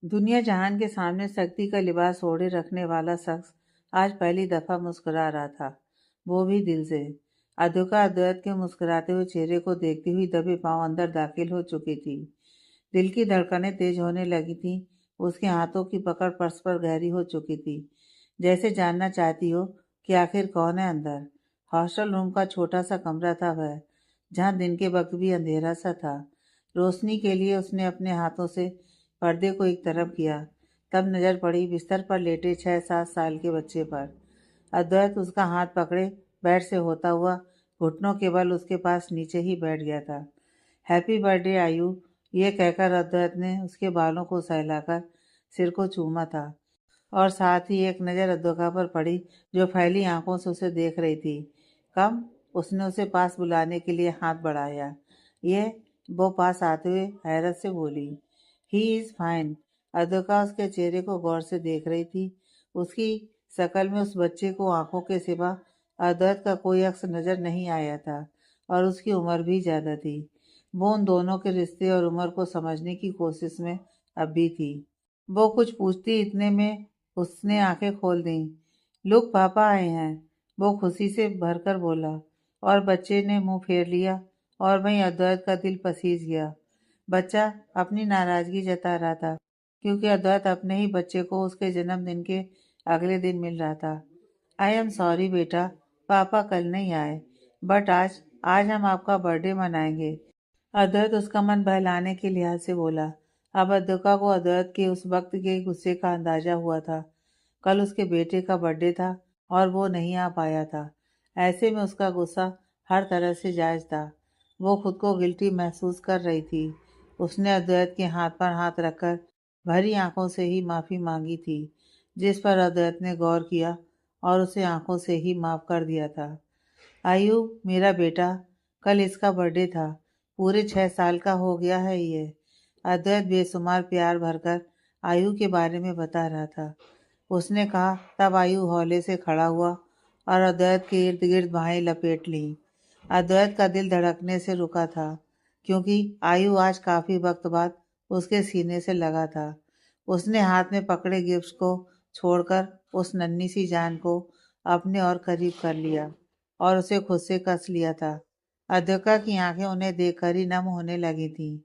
दुनिया जहान के सामने सख्ती का लिबास ओढ़े रखने वाला शख्स आज पहली दफा मुस्कुरा रहा था, वो भी दिल से। अद्विका अद्वैत के मुस्कुराते हुए चेहरे को देखती हुई दबे पांव अंदर दाखिल हो चुकी थी। दिल की धड़कनें तेज होने लगी थीं। उसके हाथों की पकड़ परस्पर गहरी हो चुकी थी, जैसे जानना चाहती हो कि आखिर कौन है अंदर। हॉस्टल रूम का छोटा सा कमरा था वह, जहाँ दिन के वक्त भी अंधेरा सा था। रोशनी के लिए उसने अपने हाथों से पर्दे को एक तरफ किया, तब नजर पड़ी बिस्तर पर लेटे 6-7 साल के बच्चे पर। अद्वैत उसका हाथ पकड़े बेड से होता हुआ घुटनों के बल उसके पास नीचे ही बैठ गया था। हैप्पी बर्थडे आयु, ये कहकर अद्वैत ने उसके बालों को सहलाकर सिर को चूमा था, और साथ ही एक नज़र अद्विका पर पड़ी, जो फैली आंखों से उसे देख रही थी। कम, उसने उसे पास बुलाने के लिए हाथ बढ़ाया। ये, वो पास आते हुए हैरत से बोली। He is fine. अद्विका उसके चेहरे को गौर से देख रही थी। उसकी शक्ल में उस बच्चे को आंखों के सिवा अद्वैत का कोई अक्स नजर नहीं आया था, और उसकी उम्र भी ज्यादा थी। वो उन दोनों के रिश्ते और उम्र को समझने की कोशिश में अब भी थी। वो कुछ पूछती इतने में उसने आंखें खोल दी। लुक, पापा आए हैं, वो खुशी से भरकर बोला, और बच्चे ने मुंह फेर लिया, और वहीं अद्वैत का दिल पसीज गया। बच्चा अपनी नाराजगी जता रहा था, क्योंकि अद्वैत अपने ही बच्चे को उसके जन्मदिन के अगले दिन मिल रहा था। आई एम सॉरी बेटा, पापा कल नहीं आए, बट आज आज हम आपका बर्थडे मनाएंगे। अद्वैत उसका मन बहलाने के लिहाज से बोला। अब अद्विका को अद्वैत के उस वक्त के गुस्से का अंदाजा हुआ था। कल उसके बेटे का बर्थडे था, और वो नहीं आ पाया था। ऐसे में उसका गुस्सा हर तरह से जायज था। वो खुद को गिल्टी महसूस कर रही थी। उसने अद्वैत के हाथ पर हाथ रखकर भरी आंखों से ही माफ़ी मांगी थी, जिस पर अद्वैत ने गौर किया और उसे आंखों से ही माफ़ कर दिया था। आयु, मेरा बेटा, कल इसका बर्थडे था। पूरे 6 साल का हो गया है ये। अद्वैत बेशुमार प्यार भरकर आयु के बारे में बता रहा था। उसने कहा, तब आयु हौले से खड़ा हुआ और अद्वैत के इर्द गिर्द बाहें लपेट ली। अद्वैत का दिल धड़कने से रुका था, क्योंकि आयु आज काफी वक्त बाद उसके सीने से लगा था। उसने हाथ में पकड़े गिफ्ट को छोड़कर उस नन्ही सी जान को अपने और करीब कर लिया, और उसे खुद से कस लिया था। अद्विका की आंखें उन्हें देखकर ही नम होने लगी थीं।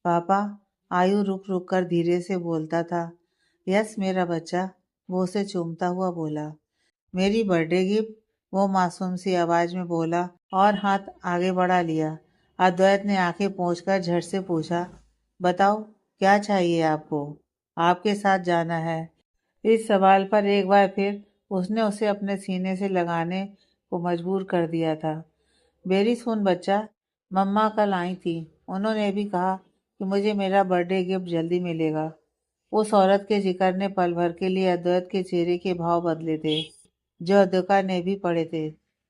पापा, आयु रुक रुक कर धीरे से बोलता था। यस मेरा बच्चा, वो उसे चूमता हुआ बोला। मेरी बर्थडे गिफ्ट, वो मासूम सी आवाज में बोला, और हाथ आगे बढ़ा लिया। अद्वैत ने आंखें पोंछकर झट से पूछा, बताओ क्या चाहिए आपको? आपके साथ जाना है। इस सवाल पर एक बार फिर उसने उसे अपने सीने से लगाने को मजबूर कर दिया था। मेरी सुन बच्चा, मम्मा कल आई थी। उन्होंने भी कहा कि मुझे मेरा बर्थडे गिफ्ट जल्दी मिलेगा। उस औरत के जिक्र ने पल भर के लिए अद्वैत के चेहरे के भाव बदले थे, जो अद्विका ने भी पढ़े थे।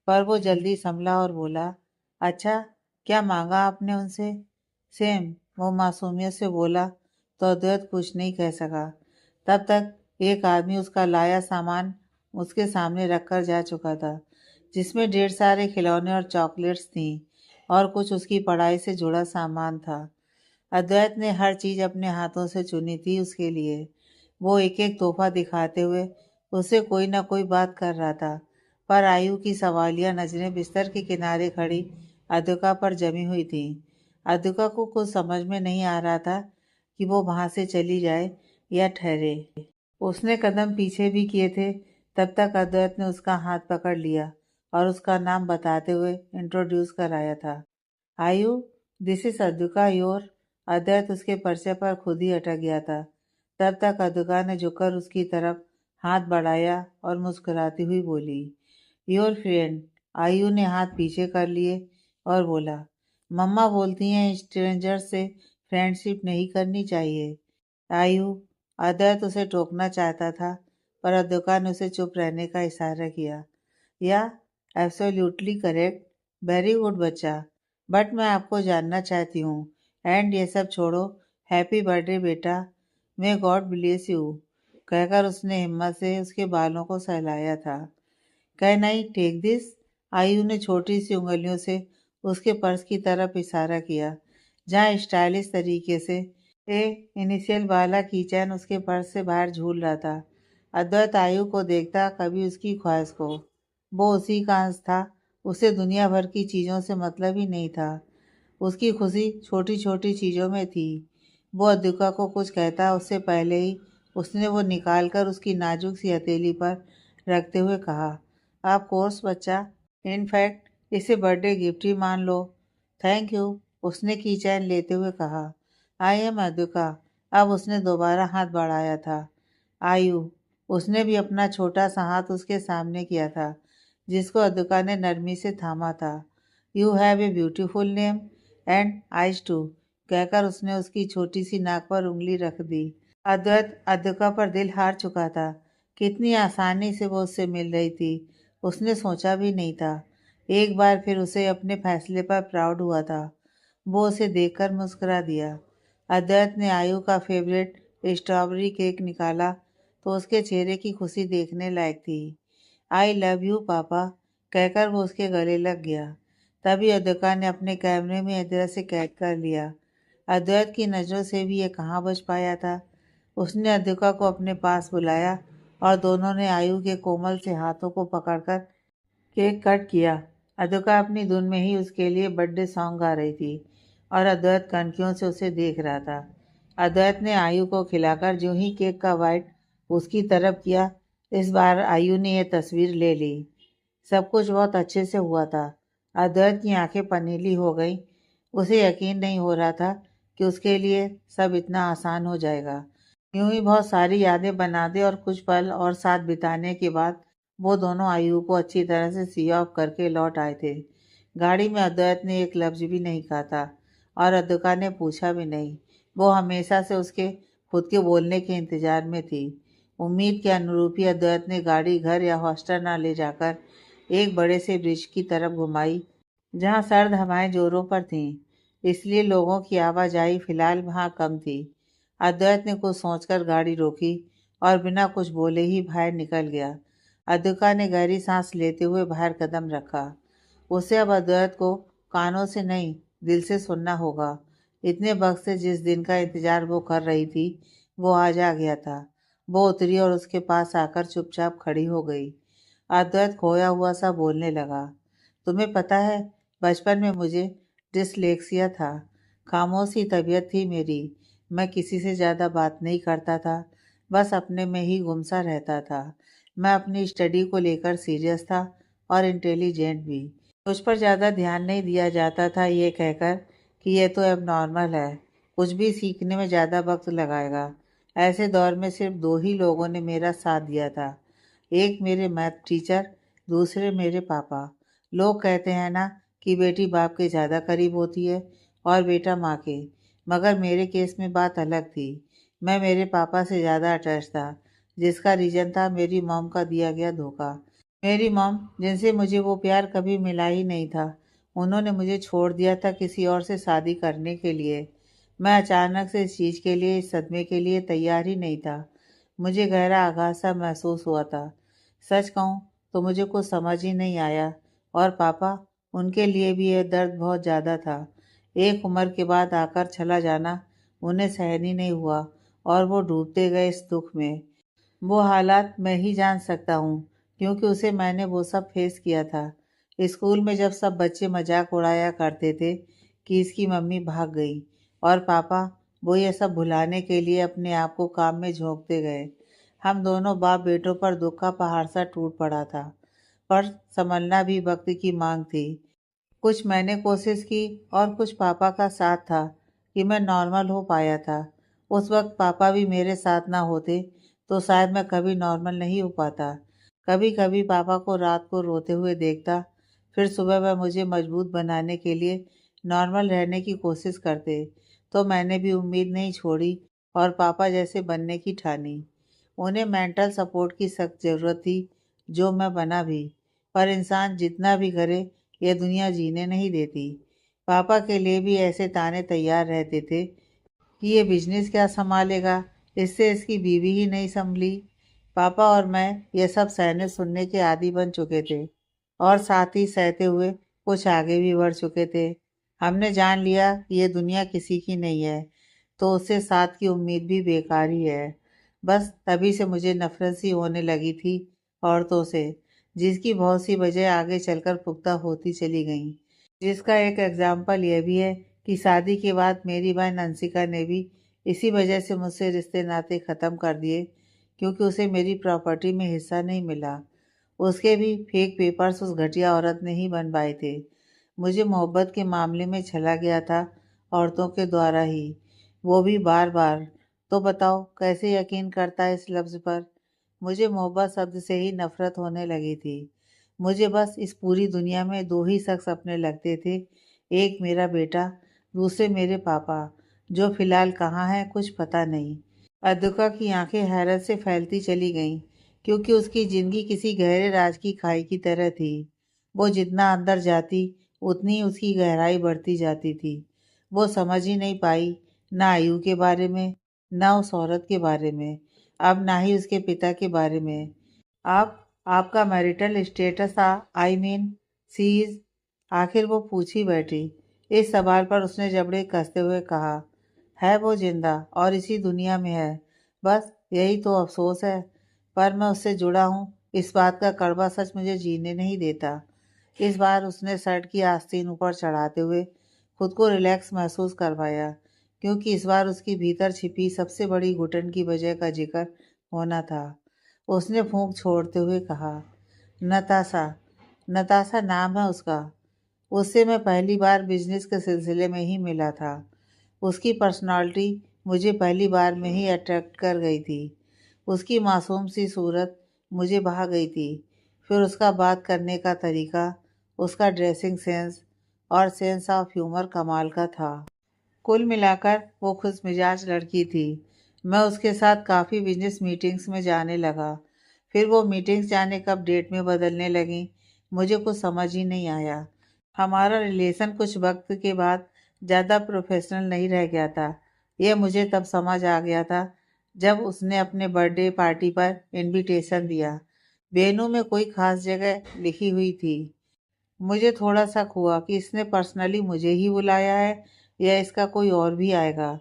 पर वो जल्दी संभला और बोला, अच्छा, क्या मांगा आपने उनसे? सेम, वो मासूमियत से बोला, तो अद्वैत कुछ नहीं कह सका। तब तक एक आदमी उसका लाया सामान उसके सामने रखकर जा चुका था, जिसमें ढेर सारे खिलौने और चॉकलेट्स थीं, और कुछ उसकी पढ़ाई से जुड़ा सामान था। अद्वैत ने हर चीज अपने हाथों से चुनी थी उसके लिए। वो एक एक तोहफा दिखाते हुए उससे कोई ना कोई बात कर रहा था, पर आयु की सवालिया नजरें बिस्तर के किनारे खड़ी अद्विका पर जमी हुई थीं। अद्विका को कुछ समझ में नहीं आ रहा था कि वो वहां से चली जाए या ठहरे। उसने कदम पीछे भी किए थे, तब तक अद्वैत ने उसका हाथ पकड़ लिया और उसका नाम बताते हुए इंट्रोड्यूस कराया था। आयु, दिस इज अद्विका योर। अद्वैत उसके परिचय पर खुद ही अटक गया था। तब तक अद्विका ने झुककर उसकी तरफ हाथ बढ़ाया और मुस्कुराती हुई बोली, योर फ्रेंड। आयु ने हाथ पीछे कर लिए और बोला, मम्मा बोलती हैं स्ट्रेंजर से फ्रेंडशिप नहीं करनी चाहिए। आयु, अद्वैत उसे टोकना चाहता था, पर अद्विका ने उसे चुप रहने का इशारा किया। या, एब्सोल्युटली करेक्ट, वेरी गुड बच्चा, बट मैं आपको जानना चाहती हूँ। एंड ये सब छोड़ो, हैप्पी बर्थडे बेटा, मे गॉड ब्लेस यू, कहकर उसने हिम्मत से उसके बालों को सहलाया था। Can I take this? Aayu ने छोटी सी उंगलियों से उसके पर्स की तरफ इशारा किया, जहाँ स्टाइलिश तरीके से इनिशियल वाला कीचैन उसके पर्स से बाहर झूल रहा था। अद्वैत आयु को देखता, कभी उसकी ख्वाहिश को। वो उसी का अंश था। उसे दुनिया भर की चीज़ों से मतलब ही नहीं था। उसकी खुशी छोटी छोटी चीज़ों में थी। वो अद्विका को कुछ कहता उससे पहले ही उसने वो निकाल कर उसकी नाजुक सी हथेली पर रखते हुए कहा, आप कोर्स बच्चा, इनफैक्ट इसे बर्थडे गिफ्ट ही मान लो। थैंक यू, उसने की चैन लेते हुए कहा। I am Advika. अब उसने दोबारा हाथ बढ़ाया था। आयु, उसने भी अपना छोटा सा हाथ उसके सामने किया था, जिसको अद्विका ने नरमी से थामा था। You have a beautiful name and eyes too, कहकर उसने उसकी छोटी सी नाक पर उंगली रख दी। अद्वैत अद्विका पर दिल हार चुका था। कितनी आसानी से वो उससे मिल रही थी, उसने सोचा भी नहीं था। एक बार फिर उसे अपने फैसले पर प्राउड हुआ था। वो उसे देखकर मुस्कुरा दिया। अद्वैत ने आयु का फेवरेट स्ट्रॉबेरी केक निकाला तो उसके चेहरे की खुशी देखने लायक थी। आई लव यू पापा, कहकर वो उसके गले लग गया। तभी अद्विका ने अपने कैमरे में इधर से कैद कर लिया। अद्वैत की नज़रों से भी ये कहाँ बच पाया था। उसने अद्विका को अपने पास बुलाया और दोनों ने आयु के कोमल से हाथों को पकड़कर केक कट किया। अद्विका अपनी धुन में ही उसके लिए बर्थडे सॉन्ग गा रही थी और अद्वैत कनखियों से उसे देख रहा था। अद्वैत ने आयु को खिलाकर जो ही केक का वाइट उसकी तरफ किया, इस बार आयु ने यह तस्वीर ले ली। सब कुछ बहुत अच्छे से हुआ था। अद्वैत की आंखें पनीली हो गईं। उसे यकीन नहीं हो रहा था कि उसके लिए सब इतना आसान हो जाएगा। यूं ही बहुत सारी यादें बना दे और कुछ पल और साथ बिताने के बाद वो दोनों आयु को अच्छी तरह से सी ऑफ करके लौट आए थे। गाड़ी में अद्वैत ने एक लफ्ज भी नहीं कहा था और अद्विका ने पूछा भी नहीं। वो हमेशा से उसके खुद के बोलने के इंतजार में थी। उम्मीद के अनुरूप ही अद्वैत ने गाड़ी घर या हॉस्टल न ले जाकर एक बड़े से ब्रिज की तरफ घुमाई, जहाँ सर्द हवाएं जोरों पर थीं, इसलिए लोगों की आवाजाही फिलहाल वहाँ कम थी। अद्वैत ने कुछ सोचकर गाड़ी रोकी और बिना कुछ बोले ही बाहर निकल गया। अद्विका ने गहरी सांस लेते हुए बाहर कदम रखा। उसे अब अद्वैत को कानों से नहीं, दिल से सुनना होगा। इतने वक्त से जिस दिन का इंतजार वो कर रही थी, वो आज आ गया था। वो उतरी और उसके पास आकर चुपचाप खड़ी हो गई। अद्वैत खोया हुआ सा बोलने लगा, तुम्हें पता है, बचपन में मुझे डिसलेक्सिया था। खामोशी तबीयत थी मेरी। मैं किसी से ज़्यादा बात नहीं करता था, बस अपने में ही गुमसा रहता था। मैं अपनी स्टडी को लेकर सीरियस था और इंटेलिजेंट भी। मुझ पर ज़्यादा ध्यान नहीं दिया जाता था, ये कहकर कि ये तो अब नॉर्मल है, कुछ भी सीखने में ज़्यादा वक्त लगाएगा। ऐसे दौर में सिर्फ दो ही लोगों ने मेरा साथ दिया था, एक मेरे मैथ टीचर, दूसरे मेरे पापा। लोग कहते हैं ना कि बेटी बाप के ज़्यादा करीब होती है और बेटा माँ के, मगर मेरे केस में बात अलग थी। मैं मेरे पापा से ज़्यादा अटैच था, जिसका रीज़न था मेरी मॉम का दिया गया धोखा। मेरी मॉम, जिनसे मुझे वो प्यार कभी मिला ही नहीं था, उन्होंने मुझे छोड़ दिया था किसी और से शादी करने के लिए। मैं अचानक से इस चीज़ के लिए, इस सदमे के लिए तैयार ही नहीं था। मुझे गहरा आघात सा महसूस हुआ था। सच कहूँ तो मुझे कुछ समझ ही नहीं आया। और पापा, उनके लिए भी यह दर्द बहुत ज़्यादा था। एक उम्र के बाद आकर चला जाना उन्हें सहन ही नहीं हुआ और वो डूबते गए इस दुख में। वो हालात मैं ही जान सकता हूँ, क्योंकि उसे मैंने वो सब फेस किया था। स्कूल में जब सब बच्चे मजाक उड़ाया करते थे कि इसकी मम्मी भाग गई, और पापा, वो ये सब भुलाने के लिए अपने आप को काम में झोंकते गए। हम दोनों बाप बेटों पर दुख का पहाड़ सा टूट पड़ा था, पर संभलना भी वक्त की मांग थी। कुछ मैंने कोशिश की और कुछ पापा का साथ था कि मैं नॉर्मल हो पाया था। उस वक्त पापा भी मेरे साथ ना होते तो शायद मैं कभी नॉर्मल नहीं हो पाता। कभी कभी पापा को रात को रोते हुए देखता, फिर सुबह वह मुझे मजबूत बनाने के लिए नॉर्मल रहने की कोशिश करते, तो मैंने भी उम्मीद नहीं छोड़ी और पापा जैसे बनने की ठानी। उन्हें मेंटल सपोर्ट की सख्त ज़रूरत थी, जो मैं बना भी। पर इंसान जितना भी करे, यह दुनिया जीने नहीं देती। पापा के लिए भी ऐसे ताने तैयार रहते थे कि ये बिजनेस क्या संभालेगा, इससे इसकी बीवी ही नहीं संभली। पापा और मैं ये सब सहने सुनने के आदी बन चुके थे और साथ ही सहते हुए कुछ आगे भी बढ़ चुके थे। हमने जान लिया कि ये दुनिया किसी की नहीं है, तो उससे साथ की उम्मीद भी बेकार ही है। बस तभी से मुझे नफरत सी होने लगी थी औरतों से, जिसकी बहुत सी वजह आगे चलकर पुख्ता होती चली गईं। जिसका एक एग्जाम्पल यह भी है कि शादी के बाद मेरी बहन अंशिका ने भी इसी वजह से मुझसे रिश्ते नाते ख़त्म कर दिए, क्योंकि उसे मेरी प्रॉपर्टी में हिस्सा नहीं मिला। उसके भी फेक पेपर्स उस घटिया औरत ने ही बनवाए थे। मुझे मोहब्बत के मामले में छला गया था औरतों के द्वारा ही, वो भी बार बार। तो बताओ कैसे यकीन करता है इस लफ्ज़ पर। मुझे मोहब्बत शब्द से ही नफरत होने लगी थी। मुझे बस इस पूरी दुनिया में दो ही शख्स अपने लगते थे, एक मेरा बेटा, दूसरे मेरे पापा, जो फिलहाल कहाँ हैं कुछ पता नहीं। अद्विका की आंखें हैरत से फैलती चली गईं, क्योंकि उसकी जिंदगी किसी गहरे राज की खाई की तरह थी। वो जितना अंदर जाती उतनी ही उसकी गहराई बढ़ती जाती थी। वो समझ ही नहीं पाई, ना आयु के बारे में, ना उस औरत के बारे में, अब ना ही उसके पिता के बारे में। आप आपका marital status I mean sees, आखिर वो पूछ ही बैठी। इस सवाल पर उसने जबड़े कसते हुए कहा, है वो जिंदा और इसी दुनिया में है, बस यही तो अफसोस है। पर मैं उससे जुड़ा हूँ, इस बात का कड़वा सच मुझे जीने नहीं देता। इस बार उसने शर्ट की आस्तीन ऊपर चढ़ाते हुए खुद को रिलैक्स महसूस करवाया, क्योंकि इस बार उसकी भीतर छिपी सबसे बड़ी घुटन की वजह का जिक्र होना था। उसने फूंक छोड़ते हुए कहा, नताशा। नताशा नाम है उसका। उससे मैं पहली बार बिजनेस के सिलसिले में ही मिला था। उसकी पर्सनालिटी मुझे पहली बार में ही अट्रैक्ट कर गई थी। उसकी मासूम सी सूरत मुझे भा गई थी। फिर उसका बात करने का तरीका, उसका ड्रेसिंग सेंस और सेंस ऑफ ह्यूमर कमाल का था। कुल मिलाकर वो खुश मिजाज लड़की थी। मैं उसके साथ काफ़ी बिजनेस मीटिंग्स में जाने लगा। फिर वो मीटिंग्स जाने कब डेट में बदलने लगी, मुझे कुछ समझ ही नहीं आया। हमारा रिलेशन कुछ वक्त के बाद ज़्यादा प्रोफेशनल नहीं रह गया था। यह मुझे तब समझ आ गया था जब उसने अपने बर्थडे पार्टी पर इनविटेशन दिया। वेन्यू में कोई ख़ास जगह लिखी हुई थी। मुझे थोड़ा शक हुआ कि इसने पर्सनली मुझे ही बुलाया है या इसका कोई और भी आएगा।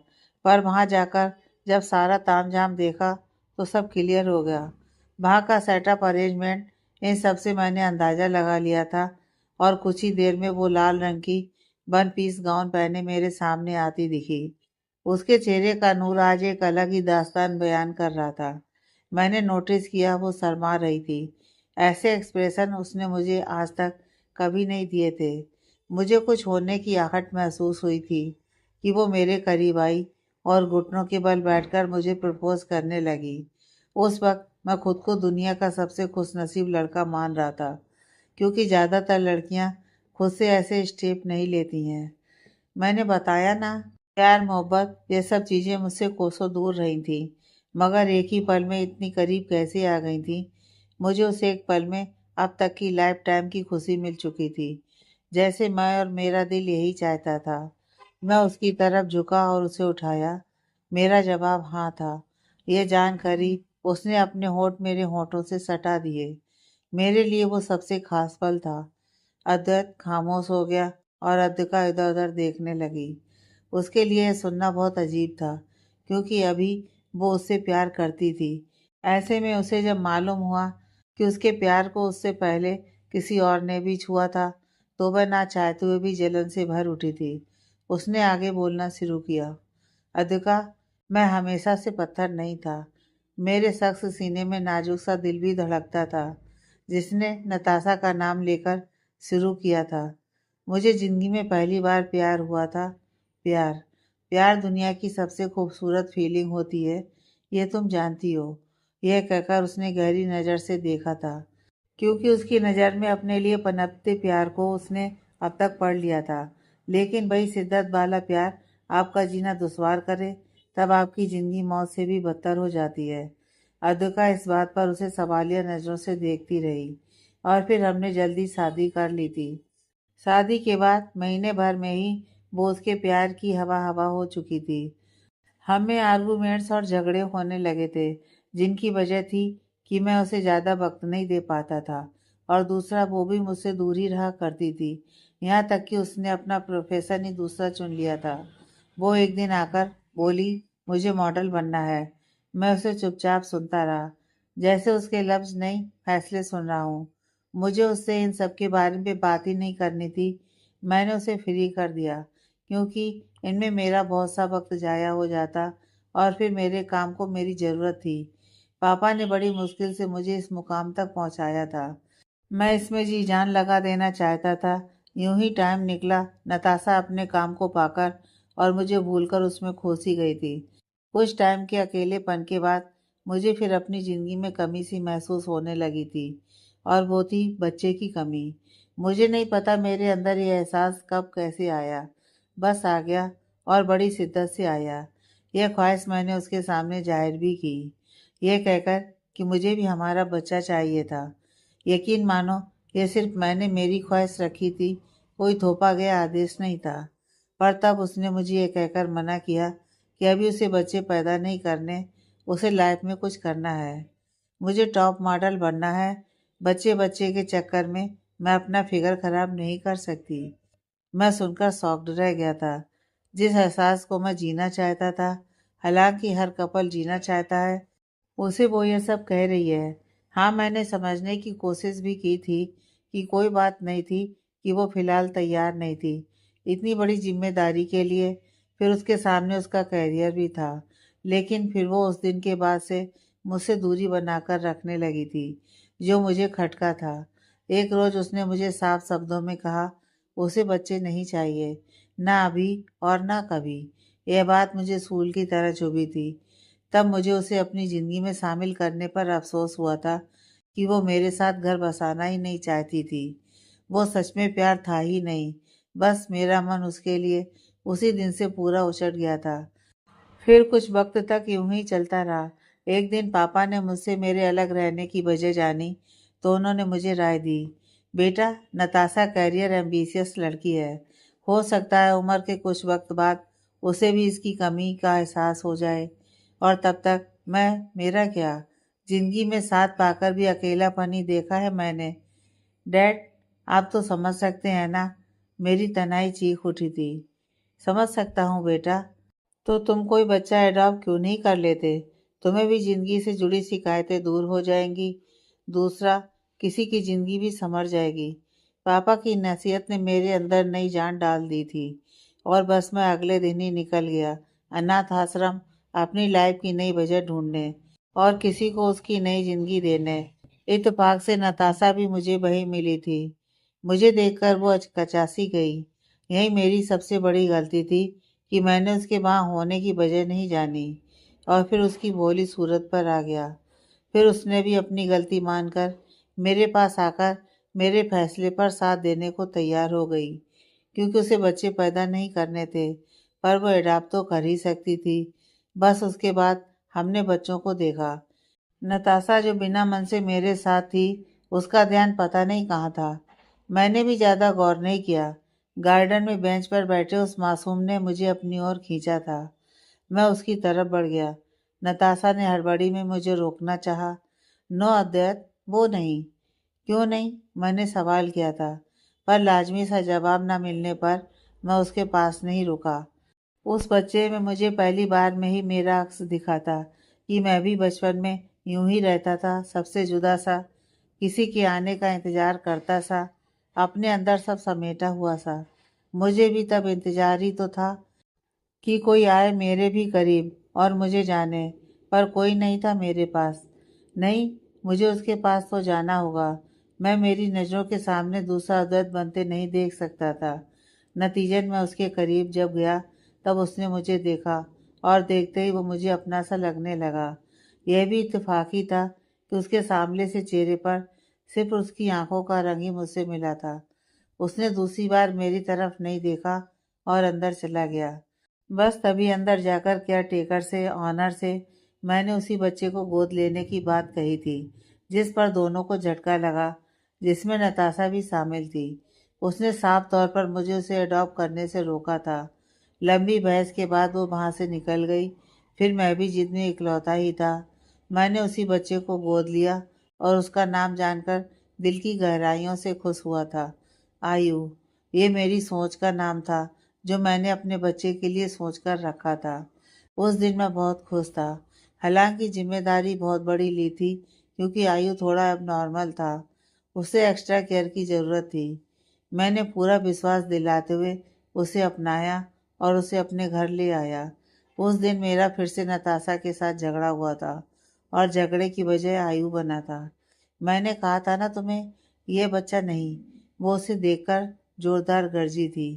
पर वहाँ जाकर जब सारा तामझाम देखा तो सब क्लियर हो गया। वहाँ का सेटअप अरेंजमेंट, इन सब से मैंने अंदाज़ा लगा लिया था। और कुछ ही देर में वो लाल रंग की वन पीस गाउन पहने मेरे सामने आती दिखी। उसके चेहरे का नूर आज एक अलग ही दास्तान बयान कर रहा था। मैंने नोटिस किया वो शर्मा रही थी। ऐसे एक्सप्रेशन उसने मुझे आज तक कभी नहीं दिए थे। मुझे कुछ होने की आहट महसूस हुई थी कि वो मेरे करीब आई और घुटनों के बल बैठकर मुझे प्रपोज करने लगी। उस वक्त मैं खुद को दुनिया का सबसे खुशनसीब लड़का मान रहा था, क्योंकि ज़्यादातर लड़कियां खुद से ऐसे स्टेप नहीं लेती हैं। मैंने बताया ना, प्यार मोहब्बत ये सब चीज़ें मुझसे कोसों दूर रही थी, मगर एक ही पल में इतनी करीब कैसे आ गई थी। मुझे उस एक पल में अब तक की लाइफ टाइम की खुशी मिल चुकी थी, जैसे मैं और मेरा दिल यही चाहता था। मैं उसकी तरफ झुका और उसे उठाया। मेरा जवाब हाँ था। यह जानकर ही उसने अपने होंठ मेरे होंठों से सटा दिए। मेरे लिए वो सबसे खास पल था। अद्वैत खामोश हो गया और अद्विका इधर उधर देखने लगी। उसके लिए यह सुनना बहुत अजीब था, क्योंकि अभी वो उससे प्यार करती थी। ऐसे में उसे जब मालूम हुआ कि उसके प्यार को उससे पहले किसी और ने भी छुआ था, तो वह ना चाहते हुए भी जलन से भर उठी थी। उसने आगे बोलना शुरू किया, अद्विका, मैं हमेशा से पत्थर नहीं था। मेरे शख्स सीने में नाजुक सा दिल भी धड़कता था, जिसने नताशा का नाम लेकर शुरू किया था। मुझे ज़िंदगी में पहली बार प्यार हुआ था। प्यार, प्यार दुनिया की सबसे खूबसूरत फीलिंग होती है, ये तुम जानती हो। यह कहकर उसने गहरी नज़र से देखा था, क्योंकि उसकी नज़र में अपने लिए पनपते प्यार को उसने अब तक पढ़ लिया था। लेकिन वही शिद्दत वाला प्यार आपका जीना दुश्वार करे, तब आपकी ज़िंदगी मौत से भी बदतर हो जाती है। अद्विका इस बात पर उसे सवालिया नज़रों से देखती रही, और फिर हमने जल्दी शादी कर ली थी। शादी के बाद महीने भर में ही वो उसके प्यार की हवा हवा हो चुकी थी। हमें आर्गूमेंट्स और झगड़े होने लगे थे, जिनकी वजह थी कि मैं उसे ज़्यादा वक्त नहीं दे पाता था, और दूसरा वो भी मुझसे दूर ही रहा करती थी। यहाँ तक कि उसने अपना प्रोफेशन ही दूसरा चुन लिया था। वो एक दिन आकर बोली, मुझे मॉडल बनना है। मैं उसे चुपचाप सुनता रहा, जैसे उसके लफ्ज नहीं फैसले सुन रहा हूँ। मुझे उससे इन सब के बारे में बात ही नहीं करनी थी। मैंने उसे फ्री कर दिया, क्योंकि इनमें मेरा बहुत सा वक्त जाया हो जाता और फिर मेरे काम को मेरी ज़रूरत थी। पापा ने बड़ी मुश्किल से मुझे इस मुकाम तक पहुंचाया था। मैं इसमें जी जान लगा देना चाहता था। यूं ही टाइम निकला। नताशा अपने काम को पाकर और मुझे भूलकर उसमें खो सी गई थी। कुछ टाइम के अकेलेपन के बाद मुझे फिर अपनी ज़िंदगी में कमी सी महसूस होने लगी थी, और वो थी बच्चे की कमी। मुझे नहीं पता मेरे अंदर ये एहसास कब कैसे आया, बस आ गया, और बड़ी शिद्दत से आया। यह ख्वाहिश मैंने उसके सामने जाहिर भी की, यह कहकर कि मुझे भी हमारा बच्चा चाहिए था। यकीन मानो, ये सिर्फ मैंने मेरी ख्वाहिश रखी थी, कोई थोपा गया आदेश नहीं था। पर तब उसने मुझे ये कहकर मना किया कि अभी उसे बच्चे पैदा नहीं करने, उसे लाइफ में कुछ करना है। मुझे टॉप मॉडल बनना है। बच्चे बच्चे के चक्कर में मैं अपना फिगर खराब नहीं कर सकती। मैं सुनकर शॉक्ड रह गया था। जिस एहसास को मैं जीना चाहता था, हालांकि हर कपल जीना चाहता है, उसे वो ये सब कह रही है। हाँ, मैंने समझने की कोशिश भी की थी कि कोई बात नहीं थी, कि वो फिलहाल तैयार नहीं थी इतनी बड़ी जिम्मेदारी के लिए। फिर उसके सामने उसका करियर भी था। लेकिन फिर वो उस दिन के बाद से मुझसे दूरी बनाकर रखने लगी थी, जो मुझे खटका था। एक रोज़ उसने मुझे साफ शब्दों में कहा, उसे बच्चे नहीं चाहिए, ना अभी और ना कभी। यह बात मुझे सूल की तरह चुभी थी। तब मुझे उसे अपनी ज़िंदगी में शामिल करने पर अफ़सोस हुआ था कि वो मेरे साथ घर बसाना ही नहीं चाहती थी। वो सच में प्यार था ही नहीं, बस मेरा मन उसके लिए उसी दिन से पूरा उचट गया था। फिर कुछ वक्त तक यूं ही चलता रहा। एक दिन पापा ने मुझसे मेरे अलग रहने की वजह जानी, तो उन्होंने मुझे राय दी, बेटा, नताशा कैरियर एम्बिशियस लड़की है। हो सकता है उम्र के कुछ वक्त बाद उसे भी इसकी कमी का एहसास हो जाए, और तब तक मेरा क्या। जिंदगी में साथ पाकर भी अकेलापन ही देखा है मैंने। डैड, आप तो समझ सकते हैं ना। मेरी तनाई चीख उठी थी। समझ सकता हूँ बेटा। तो तुम कोई बच्चा एडॉप्ट क्यों नहीं कर लेते? तुम्हें भी जिंदगी से जुड़ी शिकायतें दूर हो जाएंगी। दूसरा, किसी की जिंदगी भी संवर जाएगी। पापा की नसीहत ने मेरे अंदर नई जान डाल दी थी, और बस मैं अगले दिन ही निकल गया अनाथ आश्रम, अपनी लाइफ की नई वजह ढूंढने और किसी को उसकी नई जिंदगी देने। इत्तेफाक से नताशा भी मुझे वही मिली थी। मुझे देखकर वो कचासी गई। यही मेरी सबसे बड़ी गलती थी कि मैंने उसके वहाँ होने की वजह नहीं जानी, और फिर उसकी भोली सूरत पर आ गया। फिर उसने भी अपनी गलती मानकर मेरे पास आकर मेरे फैसले पर साथ देने को तैयार हो गई, क्योंकि उसे बच्चे पैदा नहीं करने थे, पर वो अडॉप्ट तो कर ही सकती थी। बस उसके बाद हमने बच्चों को देखा। नताशा जो बिना मन से मेरे साथ थी, उसका ध्यान पता नहीं कहाँ था। मैंने भी ज़्यादा गौर नहीं किया। गार्डन में बेंच पर बैठे उस मासूम ने मुझे अपनी ओर खींचा था। मैं उसकी तरफ बढ़ गया। नताशा ने हड़बड़ी में मुझे रोकना चाहा। नो अद्वैत, वो नहीं। क्यों नहीं? मैंने सवाल किया था, पर लाजमी सा जवाब न मिलने पर मैं उसके पास नहीं रुका। उस बच्चे में मुझे पहली बार में ही मेरा अक्स दिखा था, कि मैं भी बचपन में यूं ही रहता था, सबसे जुदा सा, किसी के आने का इंतजार करता सा, अपने अंदर सब समेटा हुआ सा। मुझे भी तब इंतजार ही तो था कि कोई आए मेरे भी करीब और मुझे जाने, पर कोई नहीं था मेरे पास। नहीं, मुझे उसके पास तो जाना होगा। मैं मेरी नज़रों के सामने दूसरा अद्वैत बनते नहीं देख सकता था। नतीजन मैं उसके करीब जब गया, तब उसने मुझे देखा, और देखते ही वो मुझे अपना सा लगने लगा। यह भी इत्तेफाकी था कि उसके सामने से चेहरे पर सिर्फ उसकी आंखों का रंग ही मुझसे मिला था। उसने दूसरी बार मेरी तरफ नहीं देखा और अंदर चला गया। बस तभी अंदर जाकर केयर टेकर से, ऑनर से मैंने उसी बच्चे को गोद लेने की बात कही थी, जिस पर दोनों को झटका लगा, जिसमें नताशा भी शामिल थी। उसने साफ तौर पर मुझे उसे अडॉप्ट करने से रोका था। लंबी बहस के बाद वो वहाँ से निकल गई। फिर मैं भी जिद में इकलौता ही था। मैंने उसी बच्चे को गोद लिया, और उसका नाम जानकर दिल की गहराइयों से खुश हुआ था। आयु, ये मेरी सोच का नाम था, जो मैंने अपने बच्चे के लिए सोचकर रखा था। उस दिन मैं बहुत खुश था। हालांकि जिम्मेदारी बहुत बड़ी ली थी क्योंकि आयु थोड़ा अब नॉर्मल था। उसे एक्स्ट्रा केयर की ज़रूरत थी। मैंने पूरा विश्वास दिलाते हुए उसे अपनाया और उसे अपने घर ले आया। उस दिन मेरा फिर से नताशा के साथ झगड़ा हुआ था और झगड़े की वजह आयु बना था। मैंने कहा था ना तुम्हें, ये बच्चा नहीं। वो उसे देखकर जोरदार गरजी थी।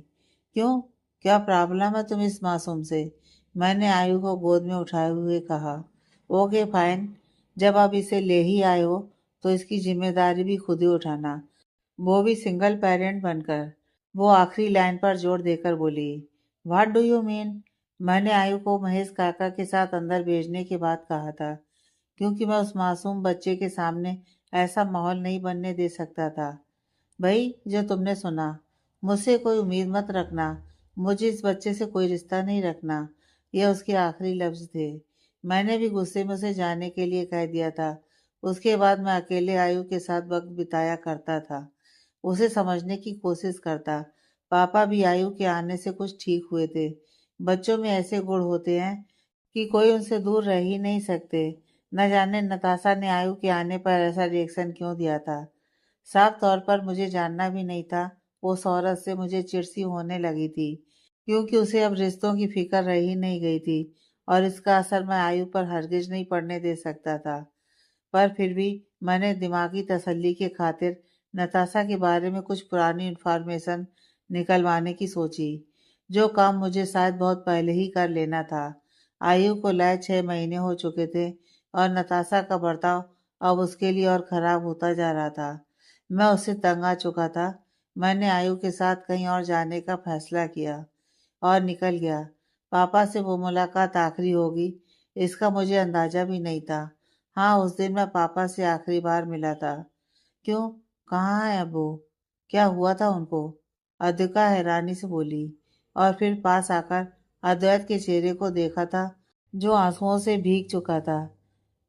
क्यों? क्या प्रॉब्लम है तुम इस मासूम से? मैंने आयु को गोद में उठाए हुए कहा। ओके फाइन, जब आप इसे ले ही आए हो तो इसकी जिम्मेदारी भी खुद ही उठाना, वो भी सिंगल पेरेंट बनकर। वो आखिरी लाइन पर जोर देकर बोली। What do you mean? मैंने आयु को महेश काका के साथ अंदर भेजने के बाद कहा था, क्योंकि मैं उस मासूम बच्चे के सामने ऐसा माहौल नहीं बनने दे सकता था। भाई, जो तुमने सुना, मुझसे कोई उम्मीद मत रखना। मुझे इस बच्चे से कोई रिश्ता नहीं रखना। ये उसके आखिरी लफ्ज थे। मैंने भी गुस्से में उसे जाने के लिए कह दिया था। उसके बाद मैं अकेले आयु के साथ वक्त बिताया करता था, उसे समझने की कोशिश करता। पापा भी आयु के आने से कुछ ठीक हुए थे। बच्चों में ऐसे गुण होते हैं कि कोई उनसे दूर रह ही नहीं सकते। न जाने नताशा ने आयु के आने पर ऐसा रिएक्शन क्यों दिया था। साफ तौर पर मुझे जानना भी नहीं था उस औरत से मुझे चिढ़-सी होने लगी थी, क्योंकि उसे अब रिश्तों की फिक्र रह ही नहीं गई थी और इसका असर मैं आयु पर हरगिज नहीं पड़ने दे सकता था। पर फिर भी मैंने दिमागी तसल्ली के खातिर नताशा के बारे में कुछ पुरानी इन्फॉर्मेशन निकलवाने की सोची, जो काम मुझे शायद बहुत पहले ही कर लेना था। आयु को लाए 6 महीने हो चुके थे और नताशा का बर्ताव अब उसके लिए और खराब होता जा रहा था। मैं उससे तंग आ चुका था। मैंने आयु के साथ कहीं और जाने का फैसला किया और निकल गया। पापा से वो मुलाकात आखिरी होगी, इसका मुझे अंदाजा भी नहीं था। हाँ, उस दिन मैं पापा से आखिरी बार मिला था। क्यों? कहाँ है अब वो? क्या हुआ था उनको? अद्विका हैरानी से बोली और फिर पास आकर अद्वैत के चेहरे को देखा था, जो आंसुओं से भीग चुका था।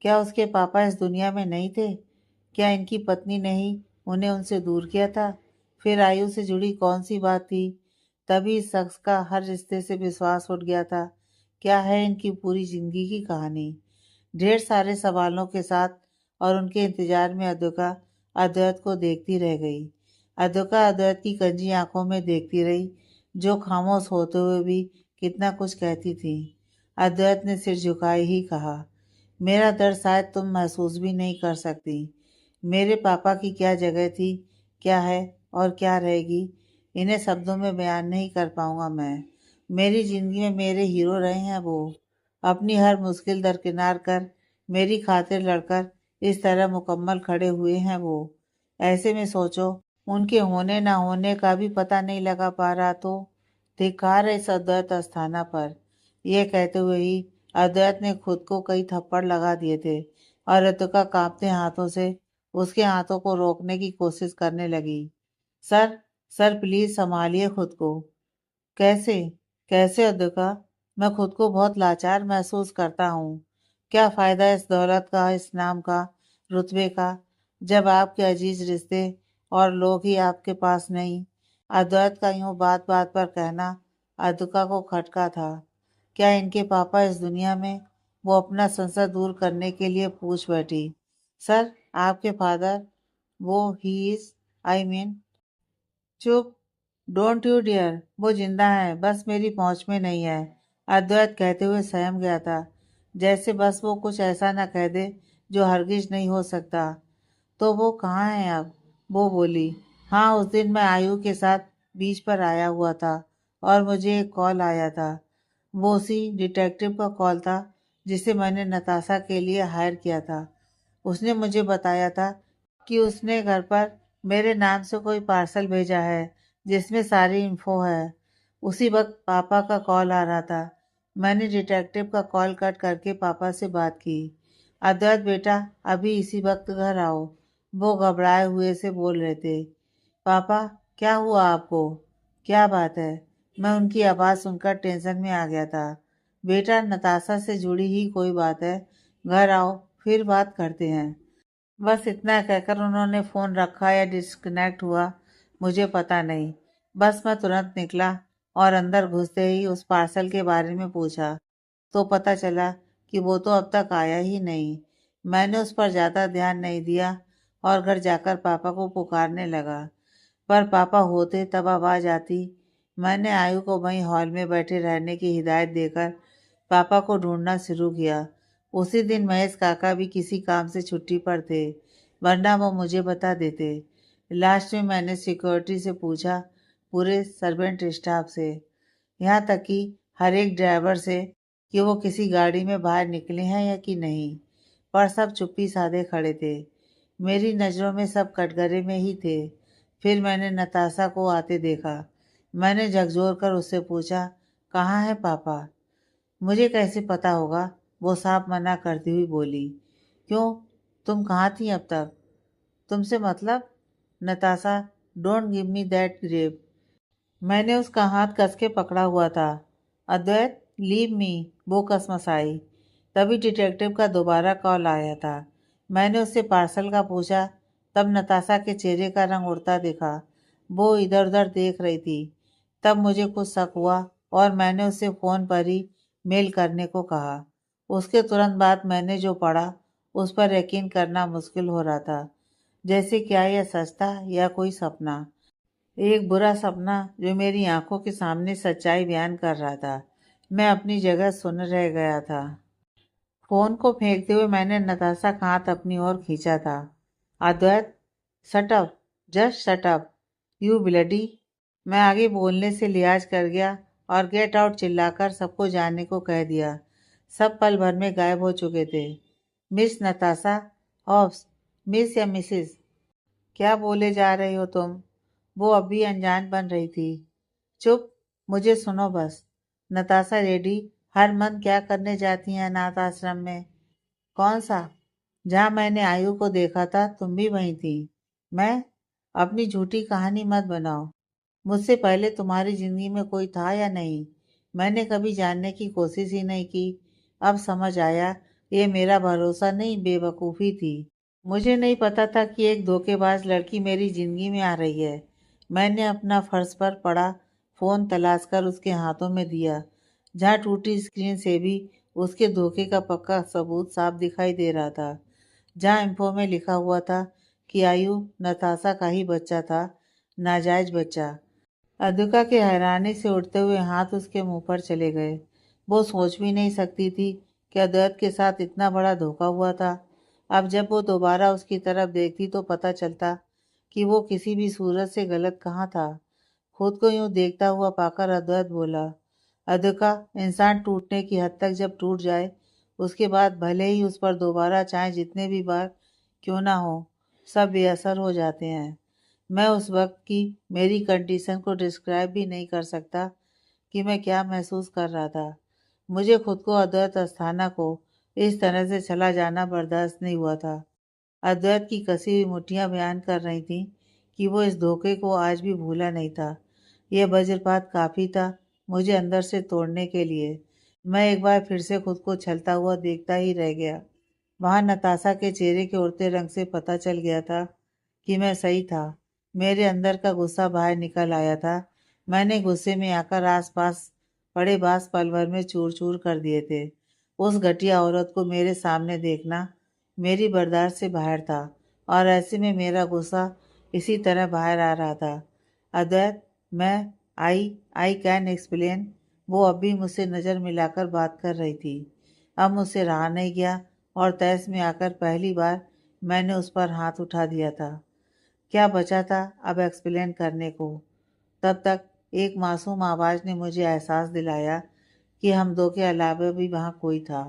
क्या उसके पापा इस दुनिया में नहीं थे? क्या इनकी पत्नी ने ही उन्हें उनसे दूर किया था? फिर आयु से जुड़ी कौन सी बात थी? तभी इस शख्स का हर रिश्ते से विश्वास उठ गया था। क्या है इनकी पूरी जिंदगी की कहानी? ढेर सारे सवालों के साथ और उनके इंतजार में अद्विका अद्वैत को देखती रह गई। अद्विका अद्वैत की कंजी आंखों में देखती रही, जो खामोश होते हुए भी कितना कुछ कहती थी। अद्वैत ने सिर झुकाए ही कहा, मेरा दर्द शायद तुम महसूस भी नहीं कर सकती। मेरे पापा की क्या जगह थी, क्या है और क्या रहेगी, इन्हें शब्दों में बयान नहीं कर पाऊंगा मैं। मेरी जिंदगी में मेरे हीरो रहे हैं वो। अपनी हर मुश्किल दरकिनार कर मेरी खातिर लड़कर इस तरह मुकम्मल खड़े हुए हैं वो। ऐसे में सोचो, उनके होने ना होने का भी पता नहीं लगा पा रहा तो धिक्कार है इस अद्वैत अस्थाना पर। यह कहते हुए ही अद्वैत ने खुद को कई थप्पड़ लगा दिए थे और ऋतुका कांपते हाथों से उसके हाथों को रोकने की कोशिश करने लगी। सर, सर प्लीज संभालिए खुद को। कैसे? कैसे अद्विका? मैं खुद को बहुत लाचार महसूस करता हूँ। क्या फायदा इस दौलत का, इस नाम का, रुतबे का, जब आपके अजीज रिश्ते और लोग ही आपके पास नहीं। अद्वैत का यूं बात बात पर कहना अद्विका को खटका था। क्या इनके पापा इस दुनिया में? वो अपना संशय दूर करने के लिए पूछ बैठी। सर, आपके फादर, वो ही इज, आई मीन। चुप! Don't you dear. वो जिंदा है, बस मेरी पहुंच में नहीं है। अद्वैत कहते हुए सहम गया था, जैसे बस वो कुछ ऐसा न कह दे जो हरगिज नहीं हो सकता। तो वो कहाँ है अब? वो बोली। हाँ, उस दिन मैं आयु के साथ बीच पर आया हुआ था और मुझे एक कॉल आया था। वो उसी डिटेक्टिव का कॉल था जिसे मैंने नताशा के लिए हायर किया था। उसने मुझे बताया था कि उसने घर पर मेरे नाम से कोई पार्सल भेजा है जिसमें सारी इन्फो है। उसी वक्त पापा का कॉल आ रहा था। मैंने डिटेक्टिव का कॉल कट करके पापा से बात की। अद्वैत बेटा, अभी इसी वक्त घर आओ। वो घबराए हुए से बोल रहे थे। पापा, क्या हुआ आपको? क्या बात है? मैं उनकी आवाज़ सुनकर टेंशन में आ गया था। बेटा, नताशा से जुड़ी ही कोई बात है। घर आओ, फिर बात करते हैं। बस इतना कहकर उन्होंने फ़ोन रखा या डिस्कनेक्ट हुआ, मुझे पता नहीं। बस मैं तुरंत निकला और अंदर घुसते ही उस पार्सल के बारे में पूछा। तो पता चला कि वो तो अब तक आया ही नहीं। मैंने उस पर ज़्यादा ध्यान नहीं दिया और घर जाकर पापा को पुकारने लगा, पर पापा होते तब आवाज़ आती। मैंने आयु को वहीं हॉल में बैठे रहने की हिदायत देकर पापा को ढूंढना शुरू किया। उसी दिन महेश काका भी किसी काम से छुट्टी पर थे, वरना वो मुझे बता देते। लास्ट में मैंने सिक्योरिटी से पूछा, पूरे सर्वेंट स्टाफ से, यहाँ तक कि हर एक ड्राइवर से, कि वो किसी गाड़ी में बाहर निकले हैं या कि नहीं, पर सब चुप्पी साधे खड़े थे। मेरी नज़रों में सब कटघरे में ही थे। फिर मैंने नताशा को आते देखा। मैंने झकझोर कर उससे पूछा, कहाँ है पापा? मुझे कैसे पता होगा? वो साफ मना करती हुई बोली। क्यों, तुम कहाँ थी अब तक? तुमसे मतलब? Natasha, don't give me that grape. मैंने उसका हाथ कस के पकड़ा हुआ था। अद्वैत, लीव मी, वो कसमसाई। तभी डिटेक्टिव का दोबारा कॉल आया था। मैंने उससे पार्सल का पूछा, तब नताशा के चेहरे का रंग उड़ता दिखा। वो इधर उधर देख रही थी। तब मुझे कुछ शक हुआ और मैंने उससे फ़ोन पर ही मेल करने को कहा। उसके तुरंत बाद मैंने जो पढ़ा उस पर यकीन करना मुश्किल हो रहा था। जैसे क्या यह सच था या कोई सपना, एक बुरा सपना जो मेरी आंखों के सामने सच्चाई बयान कर रहा था। मैं अपनी जगह सुन रह गया था। फोन को फेंकते हुए मैंने नताशा का हाथ अपनी ओर खींचा था। Advait, shut up, just shut up, you bloody. मैं आगे बोलने से लिहाज कर गया और गेट आउट चिल्लाकर सबको जाने को कह दिया। सब पल भर में गायब हो चुके थे। मिस नताशा, ऑफ्स, मिस या मिसिस, क्या बोले जा रही हो तुम? वो अब भी अनजान बन रही थी। चुप, मुझे सुनो बस। नताशा रेडी, हर मंथ क्या करने जाती हैं अनाथ आश्रम में? कौन सा? जहाँ मैंने आयु को देखा था, तुम भी वहीं थी। मैं? अपनी झूठी कहानी मत बनाओ। मुझसे पहले तुम्हारी जिंदगी में कोई था या नहीं? मैंने कभी जानने की कोशिश ही नहीं की। अब समझ आया, ये मेरा भरोसा नहीं, बेवकूफ़ी थी। मुझे नहीं पता था कि एक धोखेबाज लड़की मेरी जिंदगी में आ रही है। मैंने अपना फर्श पर पड़ा फ़ोन तलाश कर उसके हाथों में दिया, जहाँ टूटी स्क्रीन से भी उसके धोखे का पक्का सबूत साफ दिखाई दे रहा था। जहाँ इन्फो में लिखा हुआ था कि आयु नताशा का ही बच्चा था, नाजायज बच्चा। अद्विका के हैरानी से उठते हुए हाथ उसके मुंह पर चले गए। वो सोच भी नहीं सकती थी कि अद्वैत के साथ इतना बड़ा धोखा हुआ था। अब जब वो दोबारा उसकी तरफ देखती तो पता चलता कि वो किसी भी सूरत से गलत कहाँ था। खुद को यूं देखता हुआ पाकर अद्वैत बोला, अद्विका, इंसान टूटने की हद तक जब टूट जाए, उसके बाद भले ही उस पर दोबारा चाहे जितने भी बार क्यों ना हो, सब बेअसर हो जाते हैं। मैं उस वक्त की मेरी कंडीशन को डिस्क्राइब भी नहीं कर सकता कि मैं क्या महसूस कर रहा था। मुझे खुद को अद्वैत अस्थाना को इस तरह से चला जाना बर्दाश्त नहीं हुआ था। अद्वैत की कसी हुई मुट्ठियां बयान कर रही थीं कि वो इस धोखे को आज भी भूला नहीं था। यह वज्रपात काफ़ी था मुझे अंदर से तोड़ने के लिए। मैं एक बार फिर से खुद को छलता हुआ देखता ही रह गया। वहाँ नताशा के चेहरे के उड़ते रंग से पता चल गया था कि मैं सही था। मेरे अंदर का गुस्सा बाहर निकल आया था। मैंने गुस्से में आकर आसपास पड़े बांस पल भर में चूर चूर कर दिए थे। उस घटिया औरत को मेरे सामने देखना मेरी बर्दाश्त से बाहर था और ऐसे में मेरा गुस्सा इसी तरह बाहर आ रहा था। अद्वैत, मैं आई कैन एक्सप्लेन। वो अब भी मुझसे नज़र मिलाकर बात कर रही थी। अब मुझसे रहा नहीं गया और तहस में आकर पहली बार मैंने उस पर हाथ उठा दिया था। क्या बचा था अब एक्सप्लेन करने को? तब तक एक मासूम आवाज़ ने मुझे एहसास दिलाया कि हम दो के अलावा भी वहाँ कोई था।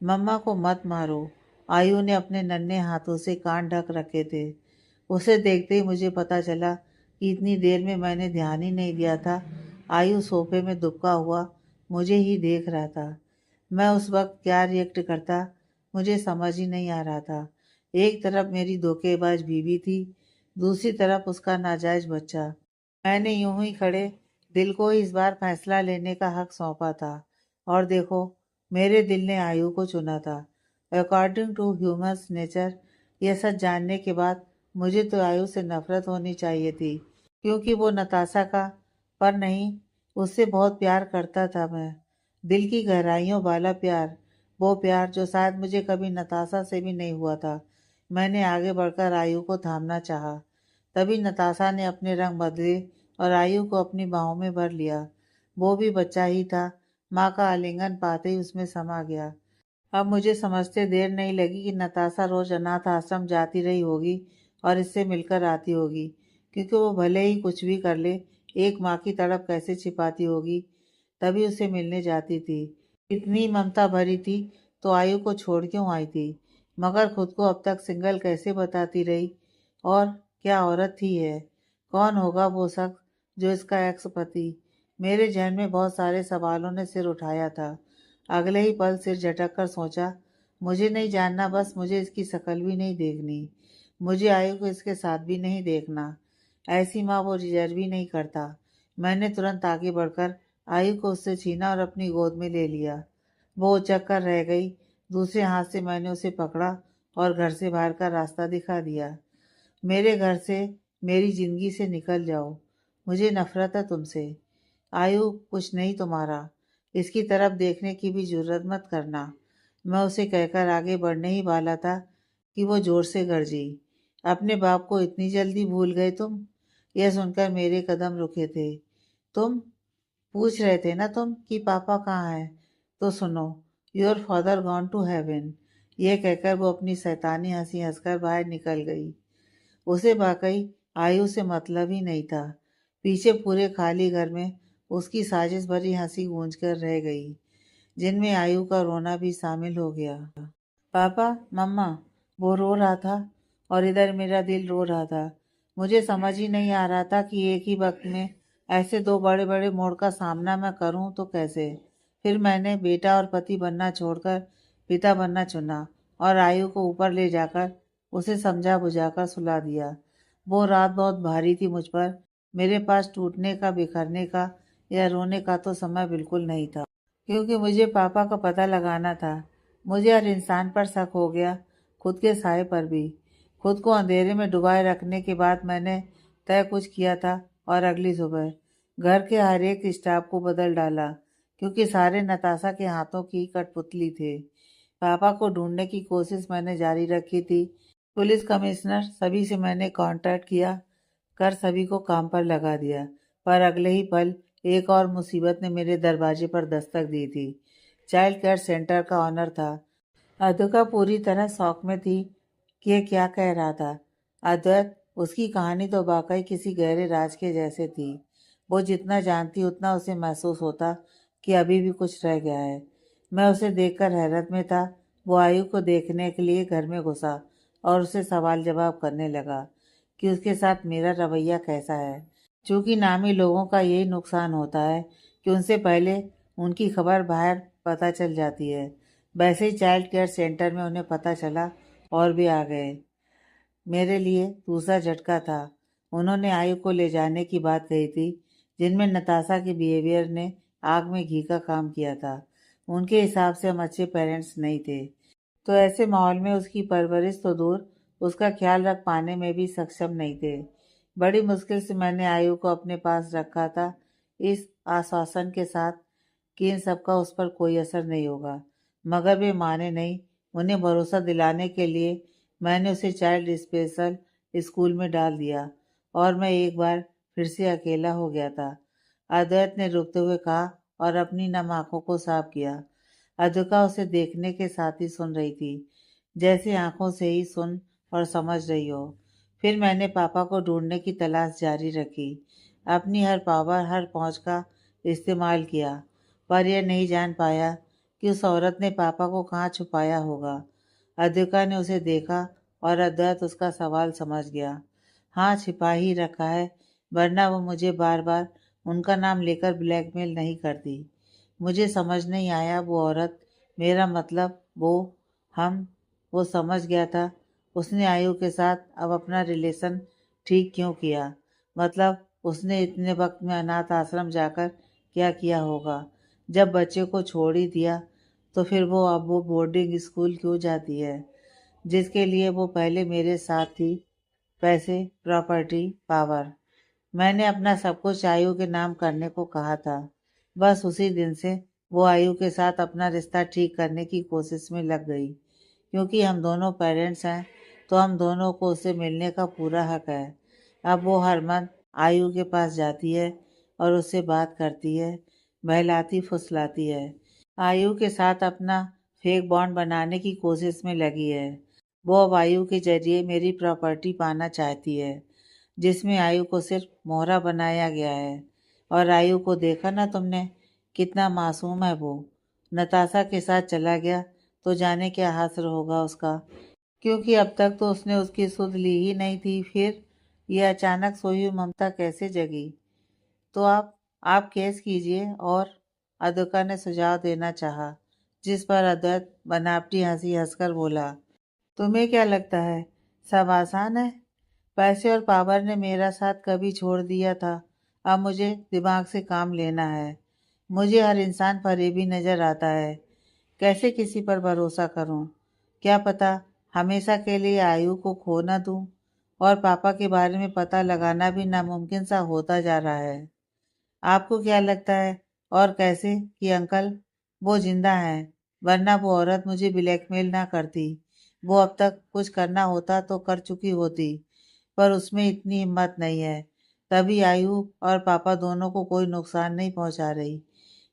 मम्मा को मत मारो। आयु ने अपने नन्हे हाथों से कान ढक रखे थे। उसे देखते ही मुझे पता चला कि इतनी देर में मैंने ध्यान ही नहीं दिया था। आयु सोफे में दुबका हुआ मुझे ही देख रहा था। मैं उस वक्त क्या रिएक्ट करता मुझे समझ ही नहीं आ रहा था। एक तरफ मेरी धोखेबाज बीवी थी, दूसरी तरफ उसका नाजायज बच्चा। मैंने यूं ही खड़े दिल को ही इस बार फैसला लेने का हक सौंपा था और देखो, मेरे दिल ने आयु को चुना था। अकॉर्डिंग टू ह्यूमन्स नेचर, यह सच जानने के बाद मुझे तो आयु से नफरत होनी चाहिए थी, क्योंकि वो नताशा का, पर नहीं, उससे बहुत प्यार करता था मैं। दिल की गहराइयों वाला प्यार, वो प्यार जो शायद मुझे कभी नताशा से भी नहीं हुआ था। मैंने आगे बढ़कर आयु को थामना चाहा, तभी नताशा ने अपने रंग बदले और आयु को अपनी बाहों में भर लिया। वो भी बच्चा ही था। माँ का आलिंगन पाते ही उसमें समा गया। अब मुझे समझते देर नहीं लगी कि नताशा रोज अनाथ आश्रम जाती रही होगी और इससे मिलकर आती होगी, क्योंकि वो भले ही कुछ भी कर ले, एक माँ की तड़प कैसे छिपाती होगी, तभी उसे मिलने जाती थी। इतनी ममता भरी थी तो आयु को छोड़ क्यों आई थी, मगर खुद को अब तक सिंगल कैसे बताती रही। और क्या औरत थी है, कौन होगा वो शख्स जो इसका एक्स पति। मेरे जहन में बहुत सारे सवालों ने सिर उठाया था। अगले ही पल सिर झटक कर सोचा, मुझे नहीं जानना, बस मुझे इसकी शक्ल भी नहीं देखनी। मुझे आयु को इसके साथ भी नहीं देखना। ऐसी माँ वो डिजर्व भी नहीं करता। मैंने तुरंत आगे बढ़कर आयु को उससे छीना और अपनी गोद में ले लिया। वो उचक कर रह गई। दूसरे हाथ से मैंने उसे पकड़ा और घर से बाहर का रास्ता दिखा दिया। मेरे घर से, मेरी जिंदगी से निकल जाओ। मुझे नफरत है तुमसे। आयु कुछ नहीं तुम्हारा, इसकी तरफ देखने की भी जुर्रत मत करना। मैं उसे कहकर आगे बढ़ने ही वाला था कि वो जोर से गरजी, अपने बाप को इतनी जल्दी भूल गए तुम। यह सुनकर मेरे कदम रुके थे। तुम पूछ रहे थे ना तुम कि पापा कहाँ है, तो सुनो, your father gone to heaven. यह कहकर वो अपनी शैतानी हंसी हंसकर बाहर निकल गई। उसे वाकई आयु से मतलब ही नहीं था। पीछे पूरे खाली घर में उसकी साजिश भरी हंसी गूंज कर रह गई, जिनमें आयु का रोना भी शामिल हो गया। पापा, मम्मा, वो रो रहा था और इधर मेरा दिल रो रहा था। मुझे समझ ही नहीं आ रहा था कि एक ही वक्त में ऐसे दो बड़े बड़े मोड़ का सामना मैं करूं तो कैसे। फिर मैंने बेटा और पति बनना छोड़कर पिता बनना चुना और आयु को ऊपर ले जाकर उसे समझा बुझाकर सुला दिया। वो रात बहुत भारी थी मुझ पर। मेरे पास टूटने का, बिखरने का या रोने का तो समय बिल्कुल नहीं था, क्योंकि मुझे पापा का पता लगाना था। मुझे हर इंसान पर शक हो गया, खुद के साय पर भी। खुद को अंधेरे में डुबाए रखने के बाद मैंने तय कुछ किया था और अगली सुबह घर के हर एक स्टाफ को बदल डाला, क्योंकि सारे नताशा के हाथों की कठपुतली थे। पापा को ढूंढने की कोशिश मैंने जारी रखी थी। पुलिस कमिश्नर सभी से मैंने कांटेक्ट किया, कर सभी को काम पर लगा दिया। पर अगले ही पल एक और मुसीबत ने मेरे दरवाजे पर दस्तक दी थी। चाइल्ड केयर सेंटर का ऑनर था। अधुका पूरी तरह शौक में थी कि ये क्या कह रहा था। अद्वैत, उसकी कहानी तो वाकई किसी गहरे राज के जैसे थी। वो जितना जानती उतना उसे महसूस होता कि अभी भी कुछ रह गया है। मैं उसे देखकर हैरत में था। वो आयु को देखने के लिए घर में घुसा और उसे सवाल जवाब करने लगा कि उसके साथ मेरा रवैया कैसा है। चूंकि नामी लोगों का यही नुकसान होता है कि उनसे पहले उनकी खबर बाहर पता चल जाती है। वैसे ही चाइल्ड केयर सेंटर में उन्हें पता चला और भी आ गए। मेरे लिए दूसरा झटका था। उन्होंने आयु को ले जाने की बात कही थी, जिनमें नताशा के बिहेवियर ने आग में घी का काम किया था। उनके हिसाब से हम अच्छे पेरेंट्स नहीं थे, तो ऐसे माहौल में उसकी परवरिश तो दूर, उसका ख्याल रख पाने में भी सक्षम नहीं थे। बड़ी मुश्किल से मैंने आयु को अपने पास रखा था, इस आश्वासन के साथ कि इन सबका उस पर कोई असर नहीं होगा। मगर वे माने नहीं। उन्हें भरोसा दिलाने के लिए मैंने उसे चाइल्ड स्पेशल स्कूल में डाल दिया और मैं एक बार फिर से अकेला हो गया था। अद्वैत ने रुकते हुए कहा और अपनी नम आंखों को साफ किया। अधुका उसे देखने के साथ ही सुन रही थी, जैसे आंखों से ही सुन और समझ रही हो। फिर मैंने पापा को ढूंढने की तलाश जारी रखी। अपनी हर पावर, हर पहुंच का इस्तेमाल किया, पर यह नहीं जान पाया कि उस औरत ने पापा को कहाँ छुपाया होगा। अधुका ने उसे देखा और अद्वैत उसका सवाल समझ गया। हाँ, छिपा ही रखा है, वरना वो मुझे बार बार उनका नाम लेकर ब्लैकमेल नहीं करती। मुझे समझ नहीं आया वो औरत, मेरा मतलब हम वो समझ गया था। उसने आयु के साथ अब अपना रिलेशन ठीक क्यों किया। मतलब उसने इतने वक्त में अनाथ आश्रम जाकर क्या किया होगा। जब बच्चे को छोड़ ही दिया तो फिर वो बोर्डिंग स्कूल क्यों जाती है, जिसके लिए वो पहले मेरे साथ थी। पैसे, प्रॉपर्टी, पावर, मैंने अपना सब कुछ आयु के नाम करने को कहा था। बस उसी दिन से वो आयु के साथ अपना रिश्ता ठीक करने की कोशिश में लग गई। क्योंकि हम दोनों पेरेंट्स हैं तो हम दोनों को उससे मिलने का पूरा हक है। अब वो हर मंथ आयु के पास जाती है और उससे बात करती है, बहलाती फुसलाती है। आयु के साथ अपना फेक बॉन्ड बनाने की कोशिश में लगी है। वो अब आयु के जरिए मेरी प्रॉपर्टी पाना चाहती है, जिसमें आयु को सिर्फ मोहरा बनाया गया है। और आयु को देखा ना तुमने, कितना मासूम है वो। नताशा के साथ चला गया तो जाने क्या हासिल होगा उसका, क्योंकि अब तक तो उसने उसकी सुध ली ही नहीं थी। फिर ये अचानक सोई हुई ममता कैसे जगी? तो आप केस कीजिए। और अद्विका ने सुझाव देना चाहा, जिस पर अद्वैत बनावटी हंसी हंसकर बोला, तुम्हें क्या लगता है सब आसान है? पैसे और पावर ने मेरा साथ कभी छोड़ दिया था। अब मुझे दिमाग से काम लेना है। मुझे हर इंसान फरेबी नजर आता है। कैसे किसी पर भरोसा करूं? क्या पता हमेशा के लिए आयु को खो न दूं। और पापा के बारे में पता लगाना भी नामुमकिन सा होता जा रहा है। आपको क्या लगता है और कैसे कि अंकल वो जिंदा है? वरना वो औरत मुझे ब्लैकमेल ना करती। वो अब तक कुछ करना होता तो कर चुकी होती, पर उसमें इतनी हिम्मत नहीं है। तभी आयु और पापा दोनों को कोई नुकसान नहीं पहुंचा रही,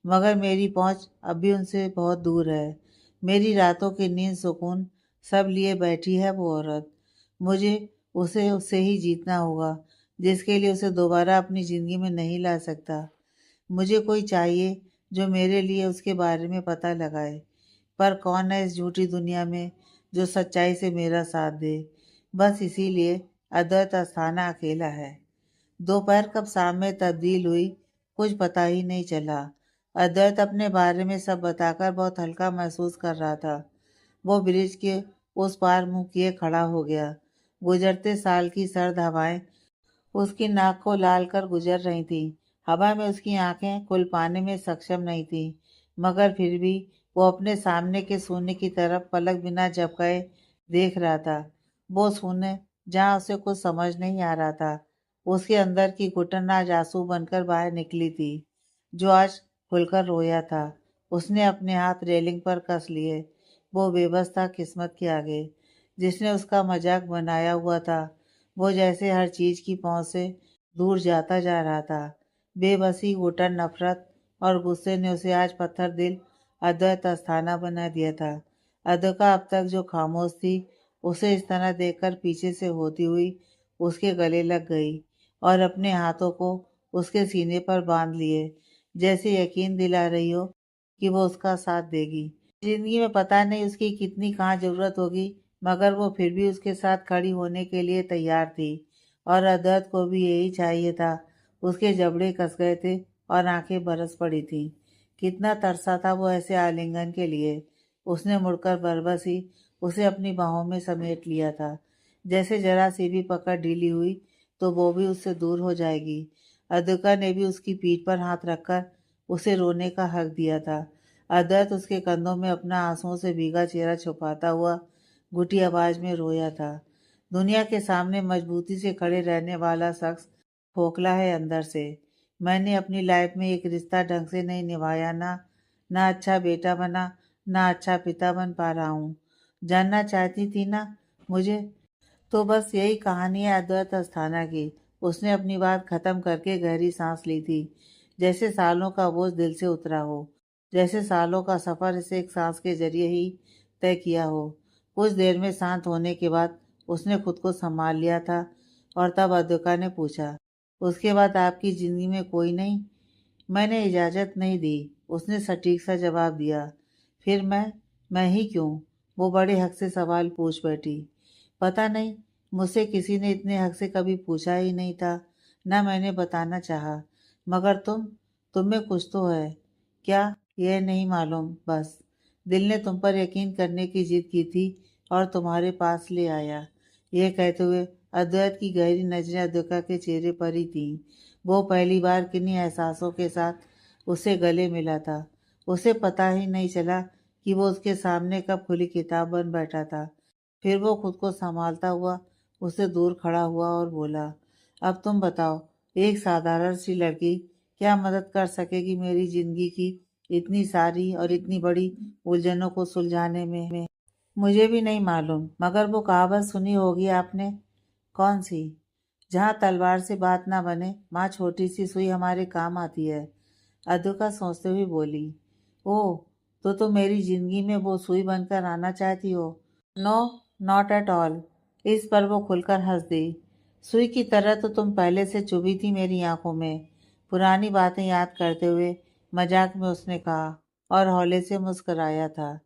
मगर मेरी पहुंच अब भी उनसे बहुत दूर है। मेरी रातों की नींद सुकून सब लिए बैठी है वो औरत। मुझे उसे उससे ही जीतना होगा, जिसके लिए उसे दोबारा अपनी ज़िंदगी में नहीं ला सकता। मुझे कोई चाहिए जो मेरे लिए उसके बारे में पता लगाए। पर कौन है इस झूठी दुनिया में जो सच्चाई से मेरा साथ दे? बस इसीलिए अद्वैत अस्थाना अकेला है। दोपहर कब शाम में तब्दील हुई, कुछ पता ही नहीं चला। अद्वैत अपने बारे में सब बताकर बहुत हल्का महसूस कर रहा था। वो ब्रिज के उस पार मुंह किए खड़ा हो गया। गुजरते साल की सर्द हवाएं उसकी नाक को लाल कर गुजर रही थीं। हवा में उसकी आंखें खुल पाने में सक्षम नहीं थीं, मगर फिर भी वो अपने सामने के शून्य की तरफ पलक बिना झपकाए देख रहा था। वो शून्य जहाँ उसे कुछ समझ नहीं आ रहा था। उसके अंदर की घुटन आज आंसू बनकर बाहर निकली थी, जो आज खुलकर रोया था। उसने अपने हाथ रेलिंग पर कस लिए। वो बेबस था किस्मत के आगे, जिसने उसका मजाक बनाया हुआ था। वो जैसे हर चीज की पहुंच से दूर जाता जा रहा था। बेबसी, घुटन, नफरत और गुस्से ने उसे आज पत्थर दिल अद्वैत अस्थाना बना दिया था। अद्विका अब तक जो खामोश थी, उसे इस तरह देखकर पीछे से होती हुई उसके गले लग गई और अपने हाथों को उसके सीने पर बांध लिए, जैसे यकीन दिला रही हो कि वो उसका साथ देगी। जिंदगी में पता नहीं उसकी कितनी कहाँ जरूरत होगी, मगर वो फिर भी उसके साथ खड़ी होने के लिए तैयार थी। और अदर्द को भी यही चाहिए था। उसके जबड़े कस गए थे और आंखें बरस पड़ी थीं। कितना तरसा था वो ऐसे आलिंगन के लिए। उसने मुड़कर बरबस ही उसे अपनी बाहों में समेट लिया था, जैसे जरा सी भी पकड़ ढीली हुई तो वो भी उससे दूर हो जाएगी। अद्विका ने भी उसकी पीठ पर हाथ रखकर उसे रोने का हक दिया था। अदर्द उसके कंधों में अपना आंसुओं से भीगा चेहरा छुपाता हुआ घुटी आवाज में रोया था। दुनिया के सामने मजबूती से खड़े रहने वाला शख्स खोखला है अंदर से। मैंने अपनी लाइफ में एक रिश्ता ढंग से नहीं निभाया, ना अच्छा बेटा बना, ना अच्छा पिता बन पा रहा हूँ। जानना चाहती थी ना मुझे? तो बस यही कहानी है अद्वैत अस्थाना की। उसने अपनी बात खत्म करके गहरी सांस ली थी, जैसे सालों का बोझ दिल से उतरा हो, जैसे सालों का सफर इसे एक सांस के जरिए ही तय किया हो। कुछ देर में शांत होने के बाद उसने खुद को संभाल लिया था। और तब अद्विका ने पूछा, उसके बाद आपकी जिंदगी में कोई नहीं? मैंने इजाज़त नहीं दी, उसने सटीक सा जवाब दिया। फिर मैं ही क्यों? वो बड़े हक से सवाल पूछ बैठी। पता नहीं, मुझसे किसी ने इतने हक से कभी पूछा ही नहीं था। ना मैंने बताना चाहा। मगर तुम में कुछ तो है। क्या? यह नहीं मालूम। बस दिल ने तुम पर यकीन करने की जिद की थी और तुम्हारे पास ले आया। यह कहते हुए अद्वैत की गहरी नजरें अद्विका के चेहरे पर ही थीं। वो पहली बार किन्हीं एहसासों के साथ उसे गले मिला था। उसे पता ही नहीं चला कि वो उसके सामने कब खुली किताब बन बैठा था। फिर वो खुद को संभालता हुआ उससे दूर खड़ा हुआ और बोला, अब तुम बताओ, एक साधारण सी लड़की क्या मदद कर सकेगी मेरी जिंदगी की इतनी सारी और इतनी बड़ी उलझनों को सुलझाने में? मुझे भी नहीं मालूम, मगर वो कहावत सुनी होगी आपने। कौन सी? जहाँ तलवार से बात ना बने, माँ छोटी सी सुई हमारे काम आती है। अधुका सोचते हुए बोली। ओह, तो तुम मेरी जिंदगी में वो सुई बनकर आना चाहती हो? No, not at all. इस पर वो खुलकर हंस दी। सुई की तरह तो तुम पहले से चुभी थी मेरी आंखों में। पुरानी बातें याद करते हुए मजाक में उसने कहा, और हौले से मुस्कुराया था।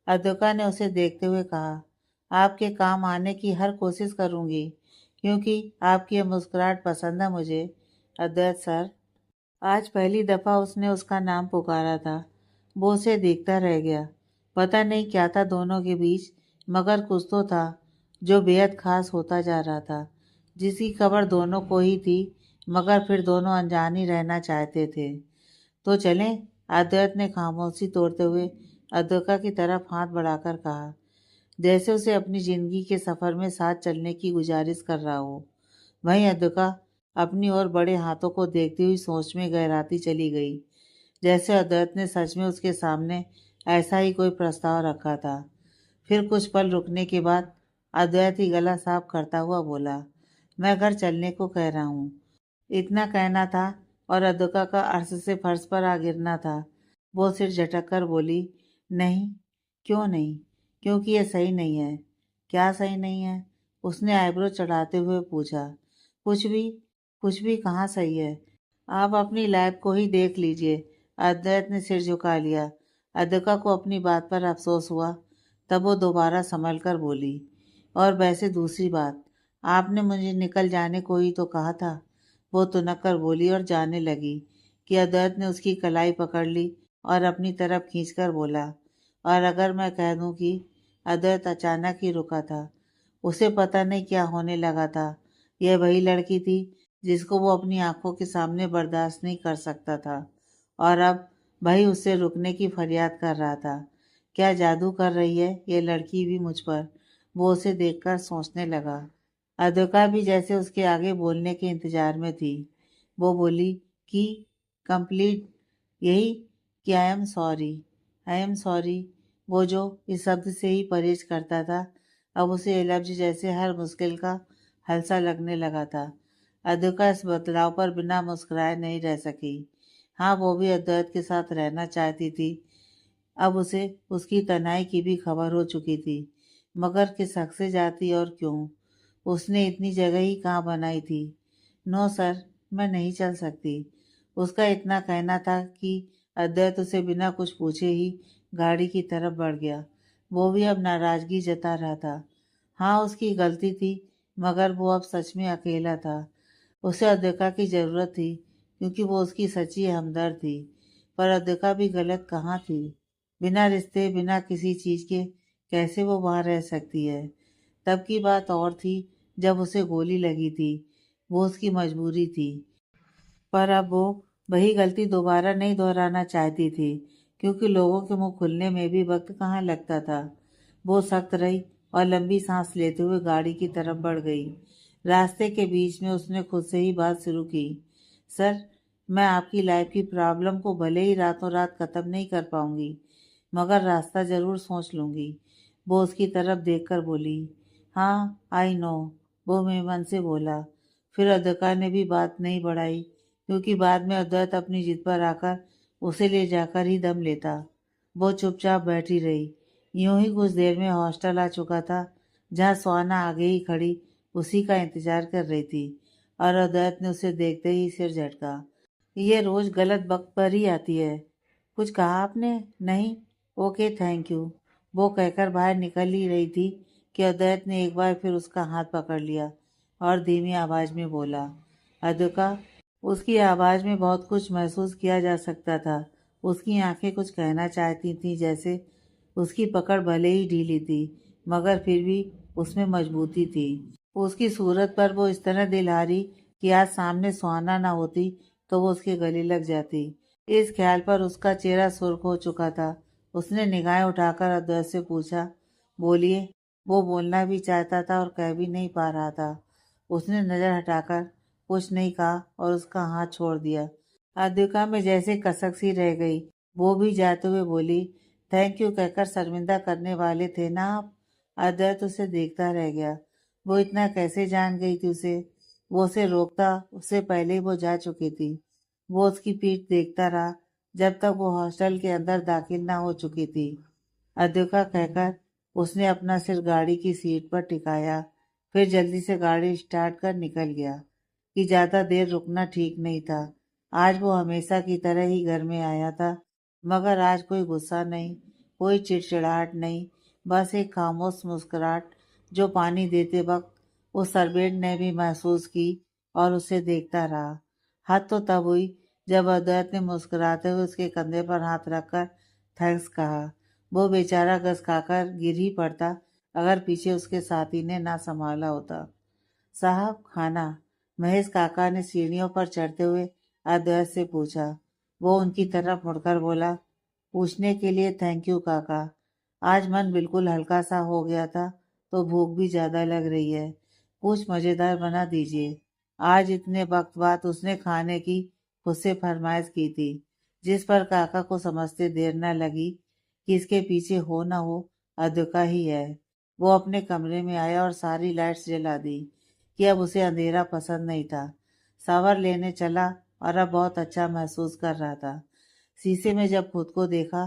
अधोका ने उसे देखते हुए कहा, आपके काम आने की हर कोशिश करूंगी, क्योंकि आपकी यह मुस्कुराहट पसंद है मुझे। अद्वैत सर। आज पहली दफा उसने उसका नाम पुकारा था। वो उसे देखता रह गया। पता नहीं क्या था दोनों के बीच, मगर कुछ तो था जो बेहद खास होता जा रहा था, जिसकी खबर दोनों को ही थी, मगर फिर दोनों अनजान ही रहना चाहते थे। तो चलें, अद्वैत ने खामोशी तोड़ते हुए अद्वैता की तरफ हाथ बढ़ाकर कहा, जैसे उसे अपनी जिंदगी के सफर में साथ चलने की गुजारिश कर रहा हो। वहीं अद्वैता अपनी ओर बड़े हाथों को देखती हुई सोच में गहराती चली गई, जैसे अद्वैत ने सच में उसके सामने ऐसा ही कोई प्रस्ताव रखा था। फिर कुछ पल रुकने के बाद अद्वैत ही गला साफ करता हुआ बोला, मैं घर चलने को कह रहा हूँ। इतना कहना था और अद्वैता का अर्श से फर्श पर आ गिरना था। वो सिर झटक कर बोली, नहीं। क्यों नहीं? क्योंकि यह सही नहीं है। क्या सही नहीं है? उसने आईब्रो चढ़ाते हुए पूछा। कुछ भी। कुछ भी कहाँ सही है? आप अपनी लैब को ही देख लीजिए। अद्वैत ने सिर झुका लिया। अद्वैता को अपनी बात पर अफसोस हुआ। तब वो दोबारा संभल कर बोली, और वैसे दूसरी बात, आपने मुझे निकल जाने को ही तो कहा था। वो तुनक कर बोली और जाने लगी कि अद्वैत ने उसकी कलाई पकड़ ली और अपनी तरफ खींचकर बोला, और अगर मैं कह दूं कि अद्वैत अचानक ही रुका था। उसे पता नहीं क्या होने लगा था। यह वही लड़की थी जिसको वो अपनी आंखों के सामने बर्दाश्त नहीं कर सकता था, और अब भाई उससे रुकने की फरियाद कर रहा था। क्या जादू कर रही है ये लड़की भी मुझ पर? वो उसे देखकर सोचने लगा। अद्विका भी जैसे उसके आगे बोलने के इंतजार में थी। वो बोली कि कंप्लीट, यही कि I am sorry. I am sorry. वो जो इस शब्द से ही परहेज करता था, अब उसे ये लफ्ज जैसे हर मुश्किल का हल सा लगने लगा था। अद्विका इस बदलाव पर बिना मुस्कुराए नहीं रह सकी। हाँ, वो भी अद्वैत के साथ रहना चाहती थी। अब उसे उसकी तन्हाई की भी खबर हो चुकी थी, मगर किस हक से जाती और क्यों? उसने इतनी जगह ही कहाँ बनाई थी। नो सर, मैं नहीं चल सकती। उसका इतना कहना था कि अद्वैत उसे बिना कुछ पूछे ही गाड़ी की तरफ बढ़ गया। वो भी अब नाराजगी जता रहा था। हाँ, उसकी गलती थी, मगर वो अब सच में अकेला था। उसे अद्विका की ज़रूरत थी, क्योंकि वो उसकी सच्ची हमदर्द थी। पर अद्विका भी गलत कहाँ थी? बिना रिश्ते, बिना किसी चीज़ के कैसे वो वहाँ रह सकती है? तब की बात और थी जब उसे गोली लगी थी। वो उसकी मजबूरी थी। पर अब वो वही गलती दोबारा नहीं दोहराना चाहती थी, क्योंकि लोगों के मुंह खुलने में भी वक्त कहाँ लगता था। वो सख्त रही और लंबी सांस लेते हुए गाड़ी की तरफ बढ़ गई। रास्ते के बीच में उसने खुद से ही बात शुरू की। सर, मैं आपकी लाइफ की प्रॉब्लम को भले ही रातों रात ख़त्म नहीं कर पाऊंगी, मगर रास्ता ज़रूर सोच लूंगी। वो उसकी तरफ देखकर बोली, हाँ आई नो। वो मेमन से बोला। फिर अद्विका ने भी बात नहीं बढ़ाई, क्योंकि बाद में अद्वैत अपनी जिद पर आकर उसे ले जाकर ही दम लेता। वो चुपचाप बैठी रही। यूं ही कुछ देर में हॉस्टल आ चुका था, जहाँ सुहाना आगे ही खड़ी उसी का इंतजार कर रही थी, और अद्वैत ने उसे देखते ही सिर झटका। ये रोज गलत वक्त पर ही आती है। कुछ कहा आपने? नहीं। Okay, thank you. वो कहकर बाहर निकल ही रही थी कि अद्वैत ने एक बार फिर उसका हाथ पकड़ लिया और धीमी आवाज में बोला, अद्विका। उसकी आवाज में बहुत कुछ महसूस किया जा सकता था। उसकी आंखें कुछ कहना चाहती थीं, जैसे उसकी पकड़ भले ही ढीली थी, मगर फिर भी उसमें मजबूती थी। उसकी सूरत पर वो इस तरह दिल हारी कि आज सामने सुहाना ना होती तो वो उसके गले लग जाती। इस ख्याल पर उसका चेहरा सुर्ख हो चुका था। उसने निगाहें उठाकर अद्वैत से पूछा, बोलिए। वो बोलना भी चाहता था और कह भी नहीं पा रहा था। उसने नज़र हटाकर कुछ नहीं कहा और उसका हाथ छोड़ दिया। अद्विका में जैसे कसक सी रह गई। वो भी जाते हुए बोली, थैंक यू कहकर शर्मिंदा करने वाले थे ना आप। अद्वैत उसे देखता रह गया। वो इतना कैसे जान गई थी उसे? वो उसे रोकता उससे पहले ही वो जा चुकी थी। वो उसकी पीठ देखता रहा जब तक वो हॉस्टल के अंदर दाखिल ना हो चुकी थी। अद्विका कहकर उसने अपना सिर गाड़ी की सीट पर टिकाया, फिर जल्दी से गाड़ी स्टार्ट कर निकल गया कि ज्यादा देर रुकना ठीक नहीं था। आज वो हमेशा की तरह ही घर में आया था, मगर आज कोई गुस्सा नहीं, कोई चिड़चिड़ाहट नहीं, बस एक खामोश मुस्कुराहट जो पानी देते वक्त उस सर्वेंट ने भी महसूस की और उसे देखता रहा। हद तो तब हुई जब अद्वैत ने मुस्कुराते हुए उसके कंधे पर हाथ रखकर थैंक्स कहा। वो बेचारा घस खाकर गिर ही पड़ता अगर पीछे उसके साथी ने ना संभाला होता। साहब खाना, महेश काका ने सीढ़ियों पर चढ़ते हुए अद्वैत से पूछा। वो उनकी तरफ मुड़कर बोला, पूछने के लिए थैंक यू काका। आज मन बिल्कुल हल्का सा हो गया था तो भूख भी ज्यादा लग रही है। कुछ मजेदार बना दीजिए। आज इतने वक्त बाद उसने खाने की खुद से फरमाइश की थी, जिस पर काका को समझते देर न लगी कि इसके पीछे हो न हो अद्विका ही है। वो अपने कमरे में आया और सारी लाइट्स जला दी कि अब उसे अंधेरा पसंद नहीं था। सावर लेने चला और अब बहुत अच्छा महसूस कर रहा था। शीशे में जब खुद को देखा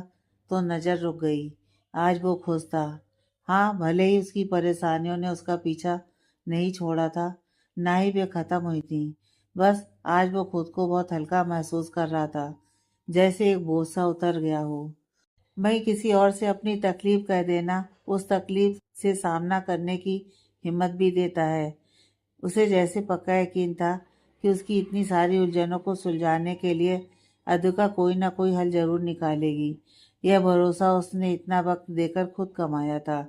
तो नजर रुक गई। आज वो खुश था। हाँ, भले ही उसकी परेशानियों ने उसका पीछा नहीं छोड़ा था, ना ही वे खत्म हुई थी। बस आज वो खुद को बहुत हल्का महसूस कर रहा था, जैसे एक बोझ सा उतर गया हो। वहीं किसी और से अपनी तकलीफ कह देना उस तकलीफ से सामना करने की हिम्मत भी देता है। उसे जैसे पक्का यकीन था कि उसकी इतनी सारी उलझनों को सुलझाने के लिए अद्विका कोई ना कोई हल जरूर निकालेगी। यह भरोसा उसने इतना वक्त देकर खुद कमाया था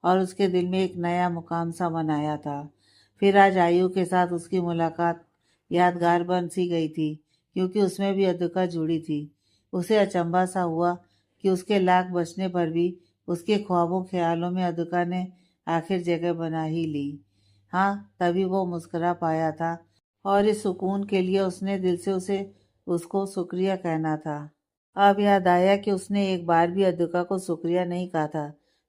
और उसके दिल में एक नया मुकाम सा बनाया था। फिर आज आयु के साथ उसकी मुलाकात यादगार बन सी गई थी, क्योंकि उसमें भी अद्विका जुड़ी थी। उसे अचंभा सा हुआ कि उसके लाख बचने पर भी उसके ख्वाबों ख्यालों में अद्विका ने आखिर जगह बना ही ली। हाँ, तभी वो मुस्कुरा पाया था और इस सुकून के लिए उसने दिल से उसे उसको शुक्रिया कहना था। अब याद आया कि उसने एक बार भी अद्विका को शुक्रिया नहीं कहा था।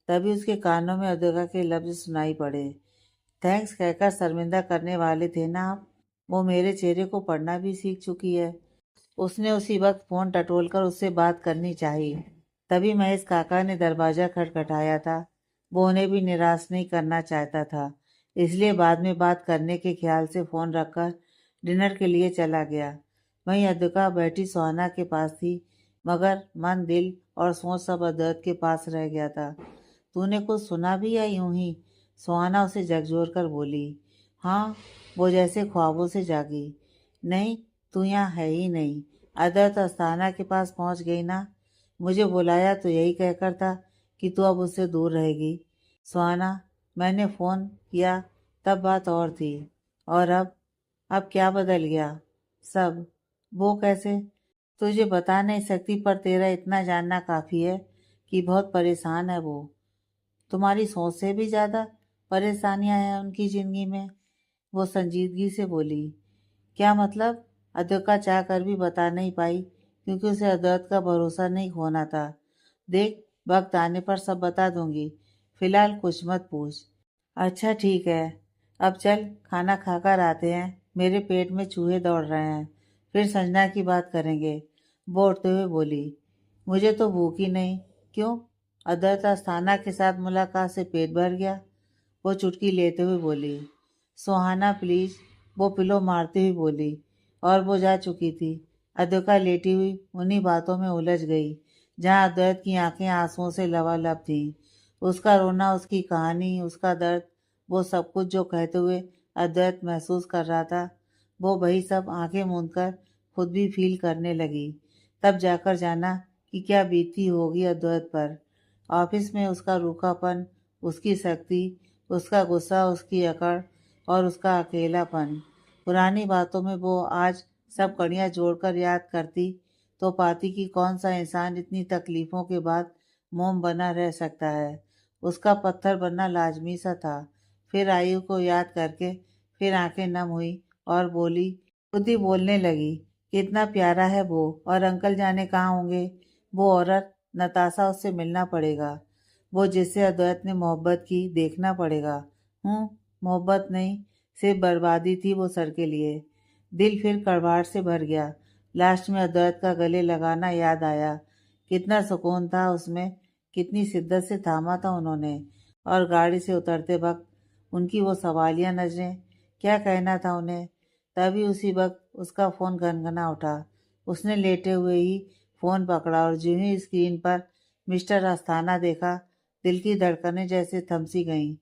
तभी उसके कानों में अद्विका के लफ्ज सुनाई पड़े। थैंक्स कहकर शर्मिंदा करने वाले थे ना आप। वो मेरे चेहरे को पढ़ना भी सीख चुकी है। उसने उसी वक्त फोन टटोलकर उससे बात करनी चाहिए। तभी महेश काका ने दरवाजा खटखटाया था। वो उन्हें भी निराश नहीं करना चाहता था, इसलिए बाद में बात करने के ख्याल से फोन रखकर डिनर के लिए चला गया। वहीं अद्विका बैठी सुहाना के पास थी, मगर मन दिल और सोच सब अद्वैत के पास रह गया था। तूने कुछ सुना भी या यूं ही? सुहाना उसे झकझोर कर बोली। हाँ, वो जैसे ख्वाबों से जागी। नहीं, तू यहाँ है ही नहीं। अद्वैत अस्थाना के पास पहुंच गई ना। मुझे बुलाया तो यही कहकर था कि तू अब उससे दूर रहेगी। सुहाना, मैंने फोन किया तब बात और थी, और अब क्या बदल गया? सब। वो कैसे? तुझे बता नहीं सकती, पर तेरा इतना जानना काफी है कि बहुत परेशान है वो। तुम्हारी सोच से भी ज्यादा परेशानियां हैं उनकी जिंदगी में। वो संजीदगी से बोली। क्या मतलब? अद्वैत चाह कर भी बता नहीं पाई, क्योंकि उसे अद्वैत का भरोसा नहीं खोना था। देख, वक्त आने पर सब बता दूंगी, फिलहाल कुछ मत पूछ। अच्छा ठीक है, अब चल खाना खाकर आते हैं, मेरे पेट में चूहे दौड़ रहे हैं, फिर संजना की बात करेंगे। वो उठते हुए बोली। मुझे तो भूख ही नहीं। क्यों? अद्वैत अस्थाना के साथ मुलाकात से पेट भर गया? वो चुटकी लेते हुए बोली। सुहाना प्लीज, वो पिलो मारती हुई बोली, और वो जा चुकी थी। अद्विका लेटी हुई उन्हीं बातों में उलझ गई, जहाँ अद्वैत की आंखें आंसुओं से लबालब थीं। उसका रोना, उसकी कहानी, उसका दर्द, वो सब कुछ जो कहते हुए अद्वैत महसूस कर रहा था, वो वही सब आंखें मूंद कर खुद भी फील करने लगी। तब जाकर जाना कि क्या बीती होगी अद्वैत पर। ऑफिस में उसका रूखापन, उसकी सख्ती, उसका गुस्सा, उसकी अकड़ और उसका अकेलापन। पुरानी बातों में वो आज सब कड़ियाँ जोड़कर याद करती तो पाती कि कौन सा इंसान इतनी तकलीफ़ों के बाद मोम बना रह सकता है। उसका पत्थर बनना लाजमी सा था। फिर आयु को याद करके फिर आंखें नम हुई और बोली, खुद ही बोलने लगी, कितना प्यारा है वो, और अंकल जाने कहाँ होंगे। वो औरत नताशा, उससे मिलना पड़ेगा। वो जिससे अद्वैत ने मोहब्बत की, देखना पड़ेगा। मोहब्बत नहीं, सिर्फ बर्बादी थी वो सर के लिए। दिल फिर कड़वाहट से भर गया। लास्ट में अद्वैत का गले लगाना याद आया। कितना सुकून था उसमें, कितनी शिद्दत से थामा था उन्होंने। और गाड़ी से उतरते वक्त उनकी वो सवालिया नजरें, क्या कहना था उन्हें। तभी उसी वक्त उसका फ़ोन गनगना उठा। उसने लेटे हुए ही फ़ोन पकड़ा और जो ही स्क्रीन पर मिस्टर अस्थाना देखा, दिल की धड़कनें जैसे थम सी गईं।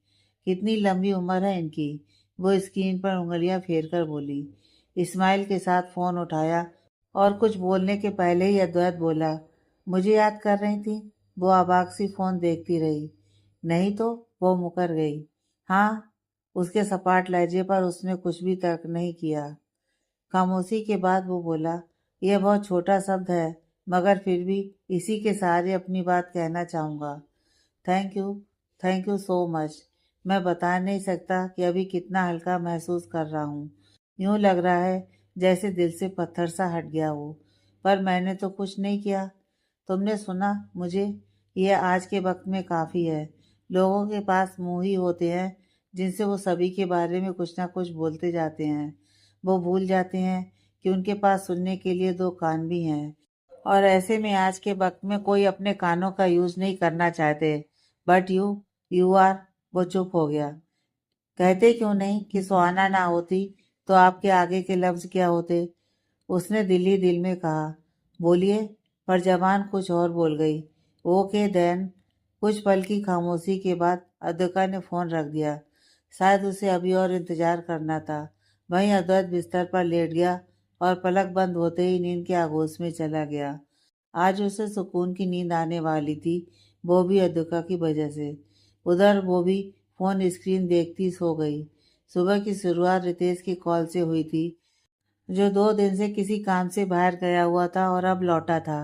कितनी लंबी उम्र है इनकी, वो स्क्रीन पर उंगलियां फेरकर बोली। इस्माइल के साथ फ़ोन उठाया और कुछ बोलने के पहले ही अद्वैत बोला, मुझे याद कर रही थी। वो अबाक सी फ़ोन देखती रही। नहीं तो, वो मुकर गई। हाँ, उसके सपाट लहजे पर उसने कुछ भी तर्क नहीं किया। खामोशी के बाद वो बोला, यह बहुत छोटा शब्द है, मगर फिर भी इसी के सहारे अपनी बात कहना चाहूँगा। Thank you so much. मैं बता नहीं सकता कि अभी कितना हल्का महसूस कर रहा हूँ। यूँ लग रहा है जैसे दिल से पत्थर सा हट गया हो। पर मैंने तो कुछ नहीं किया। तुमने सुना मुझे, यह आज के वक्त में काफ़ी है। लोगों के पास मुंह ही होते हैं जिनसे वो सभी के बारे में कुछ ना कुछ बोलते जाते हैं। वो भूल जाते हैं कि उनके पास सुनने के लिए दो कान भी हैं। और ऐसे में आज के वक्त में कोई अपने कानों का यूज़ नहीं करना चाहते। But you are. वो चुप हो गया। कहते क्यों नहीं कि सुहाना ना होती तो आपके आगे के लफ्ज़ क्या होते। उसने दिल ही दिल में कहा, बोलिए। पर जबान कुछ और बोल गई। Okay then. कुछ पल की खामोशी के बाद अद्विका ने फ़ोन रख दिया। शायद उसे अभी और इंतज़ार करना था। वहीं अद्वैत बिस्तर पर लेट गया और पलक बंद होते ही नींद के आगोश में चला गया। आज उसे सुकून की नींद आने वाली थी, वो भी अद्विका की वजह से। उधर वो भी फ़ोन स्क्रीन देखती सो गई। सुबह की शुरुआत रितेश की कॉल से हुई थी, जो 2 दिन से किसी काम से बाहर गया हुआ था और अब लौटा था।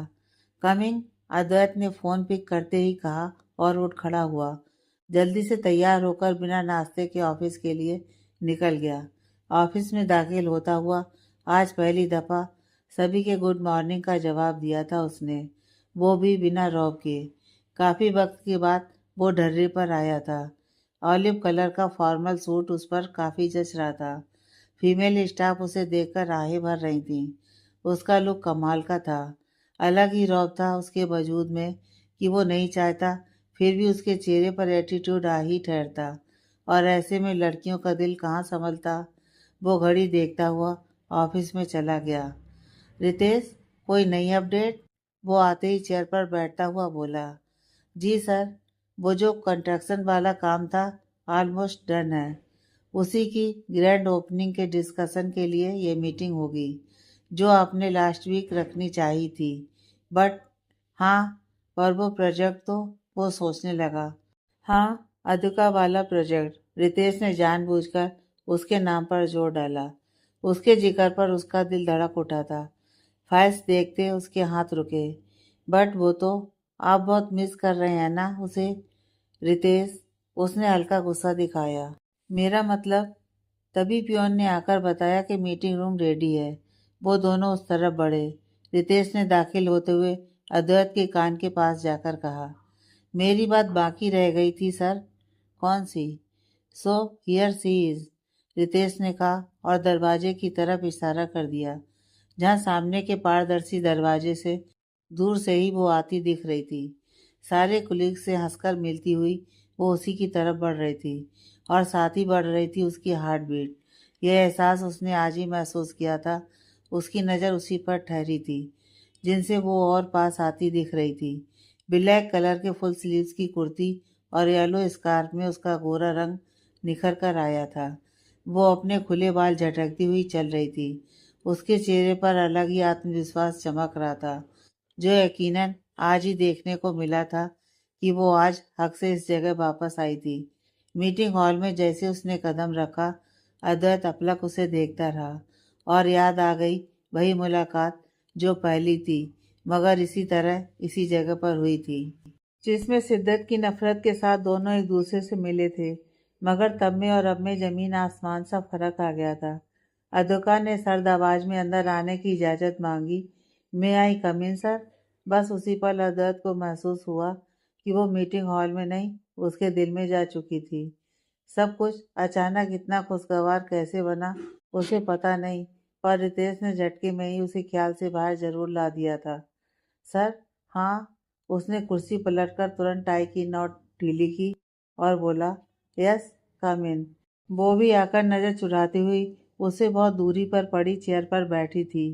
कमिंग। अद्वैत ने फ़ोन पिक करते ही कहा और उठ खड़ा हुआ। जल्दी से तैयार होकर बिना नाश्ते के ऑफिस के लिए निकल गया। ऑफिस में दाखिल होता हुआ आज पहली दफ़ा सभी के गुड मॉर्निंग का जवाब दिया था उसने, वो भी बिना रौब के। काफ़ी वक्त के बाद वो ढर्रे पर आया था। ऑलिव कलर का फॉर्मल सूट उस पर काफ़ी जच रहा था। फीमेल स्टाफ उसे देखकर आहें भर रही थीं। उसका लुक कमाल का था। अलग ही रौब था उसके वजूद में कि वो नहीं चाहता, फिर भी उसके चेहरे पर एटीट्यूड आ ही ठहरता। और ऐसे में लड़कियों का दिल कहाँ संभलता। वो घड़ी देखता हुआ ऑफिस में चला गया। रितेश, कोई नई अपडेट? वो आते ही चेयर पर बैठता हुआ बोला। जी सर, वो जो कंस्ट्रक्शन वाला काम था ऑलमोस्ट डन है। उसी की ग्रैंड ओपनिंग के डिस्कशन के लिए ये मीटिंग होगी, जो आपने लास्ट वीक रखनी चाहिए थी। बट हाँ, पर वो प्रोजेक्ट तो, वो सोचने लगा। हाँ, अधुका वाला प्रोजेक्ट। रितेश ने जानबूझकर उसके नाम पर जोर डाला। उसके जिक्र पर उसका दिल धड़क उठा था। फाइल्स देखते उसके हाथ रुके। बट वो तो, आप बहुत मिस कर रहे हैं ना उसे, रितेश। उसने हल्का गुस्सा दिखाया। मेरा मतलब। तभी पियोन ने आकर बताया कि मीटिंग रूम रेडी है। वो दोनों उस तरफ बढ़े। रितेश ने दाखिल होते हुए अद्वैत के कान के पास जाकर कहा, मेरी बात बाकी रह गई थी सर। कौन सी? So here C is, Ritesh ने कहा और दरवाजे की तरफ इशारा कर दिया, जहाँ सामने के पारदर्शी दरवाजे से दूर से ही वो आती दिख रही थी। सारे कुलीग से हंसकर मिलती हुई वो उसी की तरफ बढ़ रही थी और साथ ही बढ़ रही थी उसकी हार्ट बीट। यह एहसास उसने आज ही महसूस किया था। उसकी नज़र उसी पर ठहरी थी जिनसे वो और पास आती दिख रही थी। ब्लैक कलर के फुल स्लीव्स की कुर्ती और येलो स्कार्फ में उसका गोरा रंग निखर कर आया था। वो अपने खुले बाल झटकती हुई चल रही थी। उसके चेहरे पर अलग ही आत्मविश्वास चमक रहा था, जो यकीनन आज ही देखने को मिला था कि वो आज हक से इस जगह वापस आई थी। मीटिंग हॉल में जैसे उसने कदम रखा, अद्वैत अपलक उसे देखता रहा और याद आ गई वही मुलाकात जो पहली थी, मगर इसी तरह इसी जगह पर हुई थी, जिसमें शिद्दत की नफरत के साथ दोनों एक दूसरे से मिले थे। मगर तब में और अब में जमीन आसमान सा फर्क आ गया था। अधोका ने सर्द आवाज में अंदर आने की इजाज़त मांगी। मे आई कम इन सर? बस उसी पल अद्वैत को महसूस हुआ कि वो मीटिंग हॉल में नहीं, उसके दिल में जा चुकी थी। सब कुछ अचानक इतना खुशगवार कैसे बना, उसे पता नहीं, पर रितेश ने झटके में ही उसे ख्याल से बाहर जरूर ला दिया था। सर, हाँ। उसने कुर्सी पलटकर तुरंत टाई की नॉट ढीली की और बोला, यस, कम इन। वो भी आकर नजर चुराती हुई उससे बहुत दूरी पर पड़ी चेयर पर बैठी थी।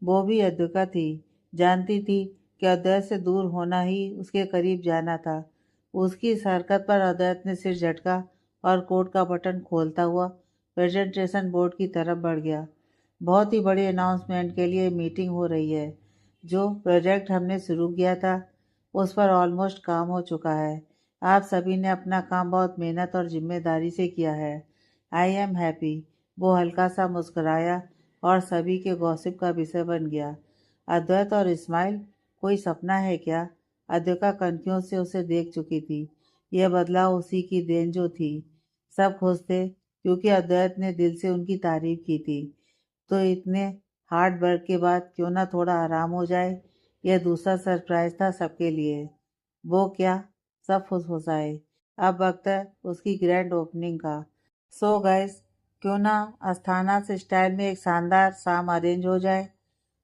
वो भी अद्विका थी, जानती थी कि अद्वैत से दूर होना ही उसके करीब जाना था। उसकी इस हरकत पर अद्वैत ने सिर झटका और कोट का बटन खोलता हुआ प्रेजेंटेशन बोर्ड की तरफ बढ़ गया। बहुत ही बड़ी अनाउंसमेंट के लिए मीटिंग हो रही है। जो प्रोजेक्ट हमने शुरू किया था उस पर ऑलमोस्ट काम हो चुका है। आप सभी ने अपना काम बहुत मेहनत और जिम्मेदारी से किया है। I am happy. वो हल्का सा मुस्कुराया और सभी के गॉसिप का विषय बन गया। अद्वैत और इस्माइल, कोई सपना है क्या? अद्विका कंफ्यूज से उसे देख चुकी थी। यह बदलाव उसी की देन जो थी। सब खुश थे क्योंकि अद्वैत ने दिल से उनकी तारीफ की थी। तो इतने हार्ड वर्क के बाद क्यों ना थोड़ा आराम हो जाए। यह दूसरा सरप्राइज था सबके लिए। वो क्या? सब फुसफुसाए। अब वक्त है उसकी ग्रैंड ओपनिंग का। सो गाइस, क्यों ना अस्थाना से स्टाइल में एक शानदार शाम अरेंज हो जाए।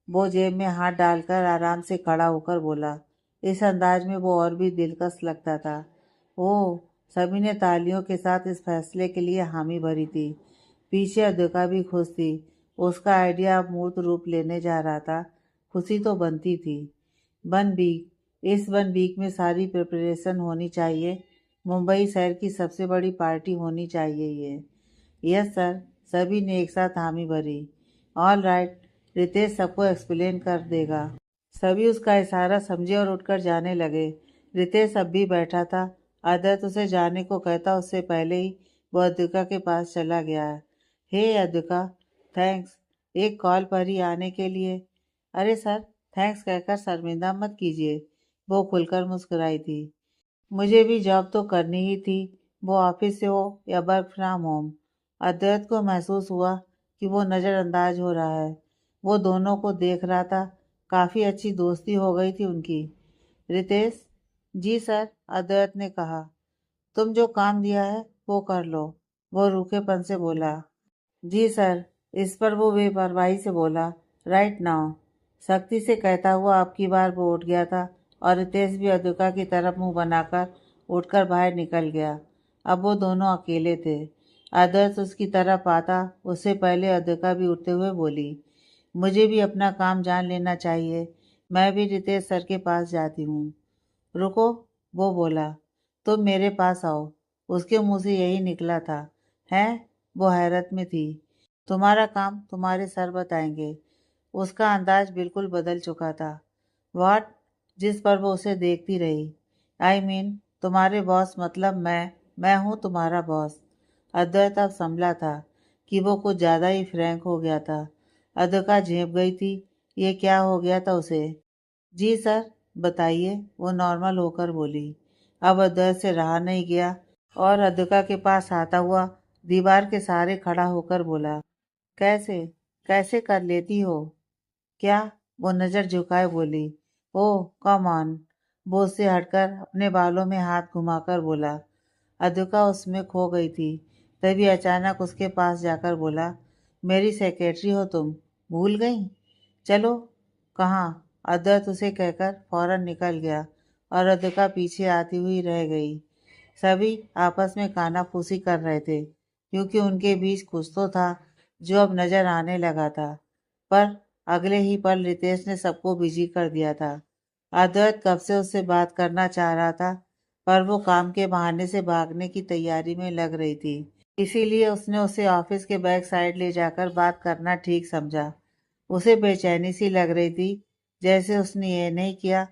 वो जेब में हाथ डालकर आराम से खड़ा होकर बोला। इस अंदाज में वो और भी दिलकश लगता था। ओह, सभी ने तालियों के साथ इस फैसले के लिए हामी भरी थी। पीछे अद्विका भी खुश थी। उसका आइडिया अब मूर्त रूप लेने जा रहा था। खुशी तो बनती थी। 1 वीक, इस 1 वीक में सारी प्रिपरेशन होनी चाहिए। मुंबई शहर की सबसे बड़ी पार्टी होनी चाहिए ये। यस सर, सभी ने एक साथ हामी भरी। ऑल राइट, रितेश सबको एक्सप्लेन कर देगा। सभी उसका इशारा समझे और उठकर जाने लगे। रितेश अब भी बैठा था। अद्वैत उसे जाने को कहता उससे पहले ही वो अद्विका के पास चला गया। हे अद्विका, थैंक्स, एक कॉल पर ही आने के लिए। अरे सर, थैंक्स कहकर शर्मिंदा मत कीजिए। वो खुलकर मुस्कुराई थी। मुझे भी जॉब तो करनी ही थी, वो ऑफिस से हो या वर्क फ्रॉम होम। अद्वैत को महसूस हुआ कि वो नज़रअंदाज हो रहा है। वो दोनों को देख रहा था। काफ़ी अच्छी दोस्ती हो गई थी उनकी। रितेश, जी सर, अद्वैत ने कहा। तुम जो काम दिया है वो कर लो। वो रूखेपन से बोला। जी सर। इस पर वो बेपरवाही से बोला, राइट नाउ। सख्ती से कहता हुआ अब की बार वो उठ गया था और रितेश भी अद्विका की तरफ मुंह बनाकर उठकर बाहर निकल गया। अब वो दोनों अकेले थे। अद्वैत उसकी तरफ आता उससे पहले अद्विका भी उठते हुए बोली, मुझे भी अपना काम जान लेना चाहिए। मैं भी रितेश सर के पास जाती हूँ। रुको, वो बोला, तुम मेरे पास आओ। उसके मुंह से यही निकला था। हैं? वो हैरत में थी। तुम्हारा काम तुम्हारे सर बताएंगे। उसका अंदाज बिल्कुल बदल चुका था। व्हाट? जिस पर वो उसे देखती रही। आई मीन, तुम्हारे बॉस मतलब मैं हूँ तुम्हारा बॉस। अद्वैत अब संभला था कि वो कुछ ज़्यादा ही फ्रैंक हो गया था। अद्विका झेप गई थी। ये क्या हो गया था उसे। जी सर, बताइए, वो नॉर्मल होकर बोली। अब अद्वैत से रहा नहीं गया और अद्विका के पास आता हुआ दीवार के सहारे खड़ा होकर बोला, कैसे कैसे कर लेती हो? क्या? वो नज़र झुकाए बोली, ओह कम ऑन। वो उससे हटकर अपने बालों में हाथ घुमाकर बोला। अद्विका उसमें खो गई थी। तभी अचानक उसके पास जाकर बोला, मेरी सेक्रेटरी हो तुम, भूल गई? चलो। कहाँ? अद्वैत उसे कहकर फौरन निकल गया और अद्विका पीछे आती हुई रह गई। सभी आपस में कानाफूसी कर रहे थे क्योंकि उनके बीच कुछ तो था जो अब नजर आने लगा था। पर अगले ही पल रितेश ने सबको बिजी कर दिया था। अद्वैत कब से उससे बात करना चाह रहा था, पर वो काम के बहाने से भागने की तैयारी में लग रही थी। इसीलिए उसने उसे ऑफिस के बैक साइड ले जाकर बात करना ठीक समझा। उसे बेचैनी सी लग रही थी, जैसे उसने ये नहीं किया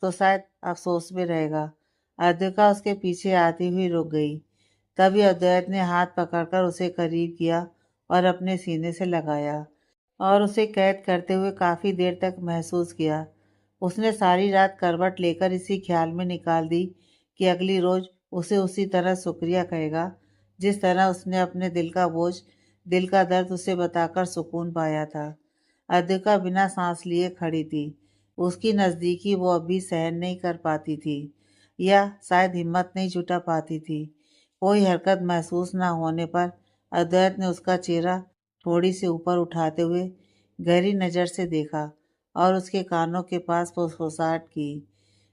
तो शायद अफसोस में रहेगा। अद्विका उसके पीछे आती हुई रुक गई। तभी अद्वैत ने हाथ पकड़कर उसे करीब किया और अपने सीने से लगाया और उसे कैद करते हुए काफ़ी देर तक महसूस किया। उसने सारी रात करवट लेकर इसी ख्याल में निकाल दी कि अगली रोज उसे उसी तरह शुक्रिया कहेगा जिस तरह उसने अपने दिल का बोझ, दिल का दर्द उसे बताकर सुकून पाया था। अद्विका बिना सांस लिए खड़ी थी। उसकी नज़दीकी वो अभी सहन नहीं कर पाती थी, या शायद हिम्मत नहीं जुटा पाती थी। कोई हरकत महसूस न होने पर अद्वैत ने उसका चेहरा थोड़ी सी ऊपर उठाते हुए गहरी नज़र से देखा और उसके कानों के पास फुसफुसाहट की।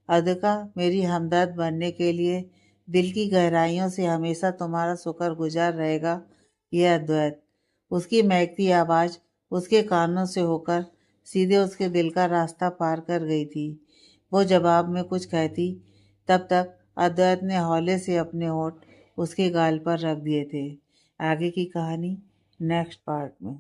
अदका, मेरी हमदर्द बनने के लिए दिल की गहराइयों से हमेशा तुम्हारा शुक्रगुजार रहेगा, यह अद्वैत। उसकी महकती आवाज़ उसके कानों से होकर सीधे उसके दिल का रास्ता पार कर गई थी। वो जवाब में कुछ कहती, तब तक अद्वैत ने हौले से अपने होंठ उसके गाल पर रख दिए थे। आगे की कहानी नेक्स्ट पार्ट में।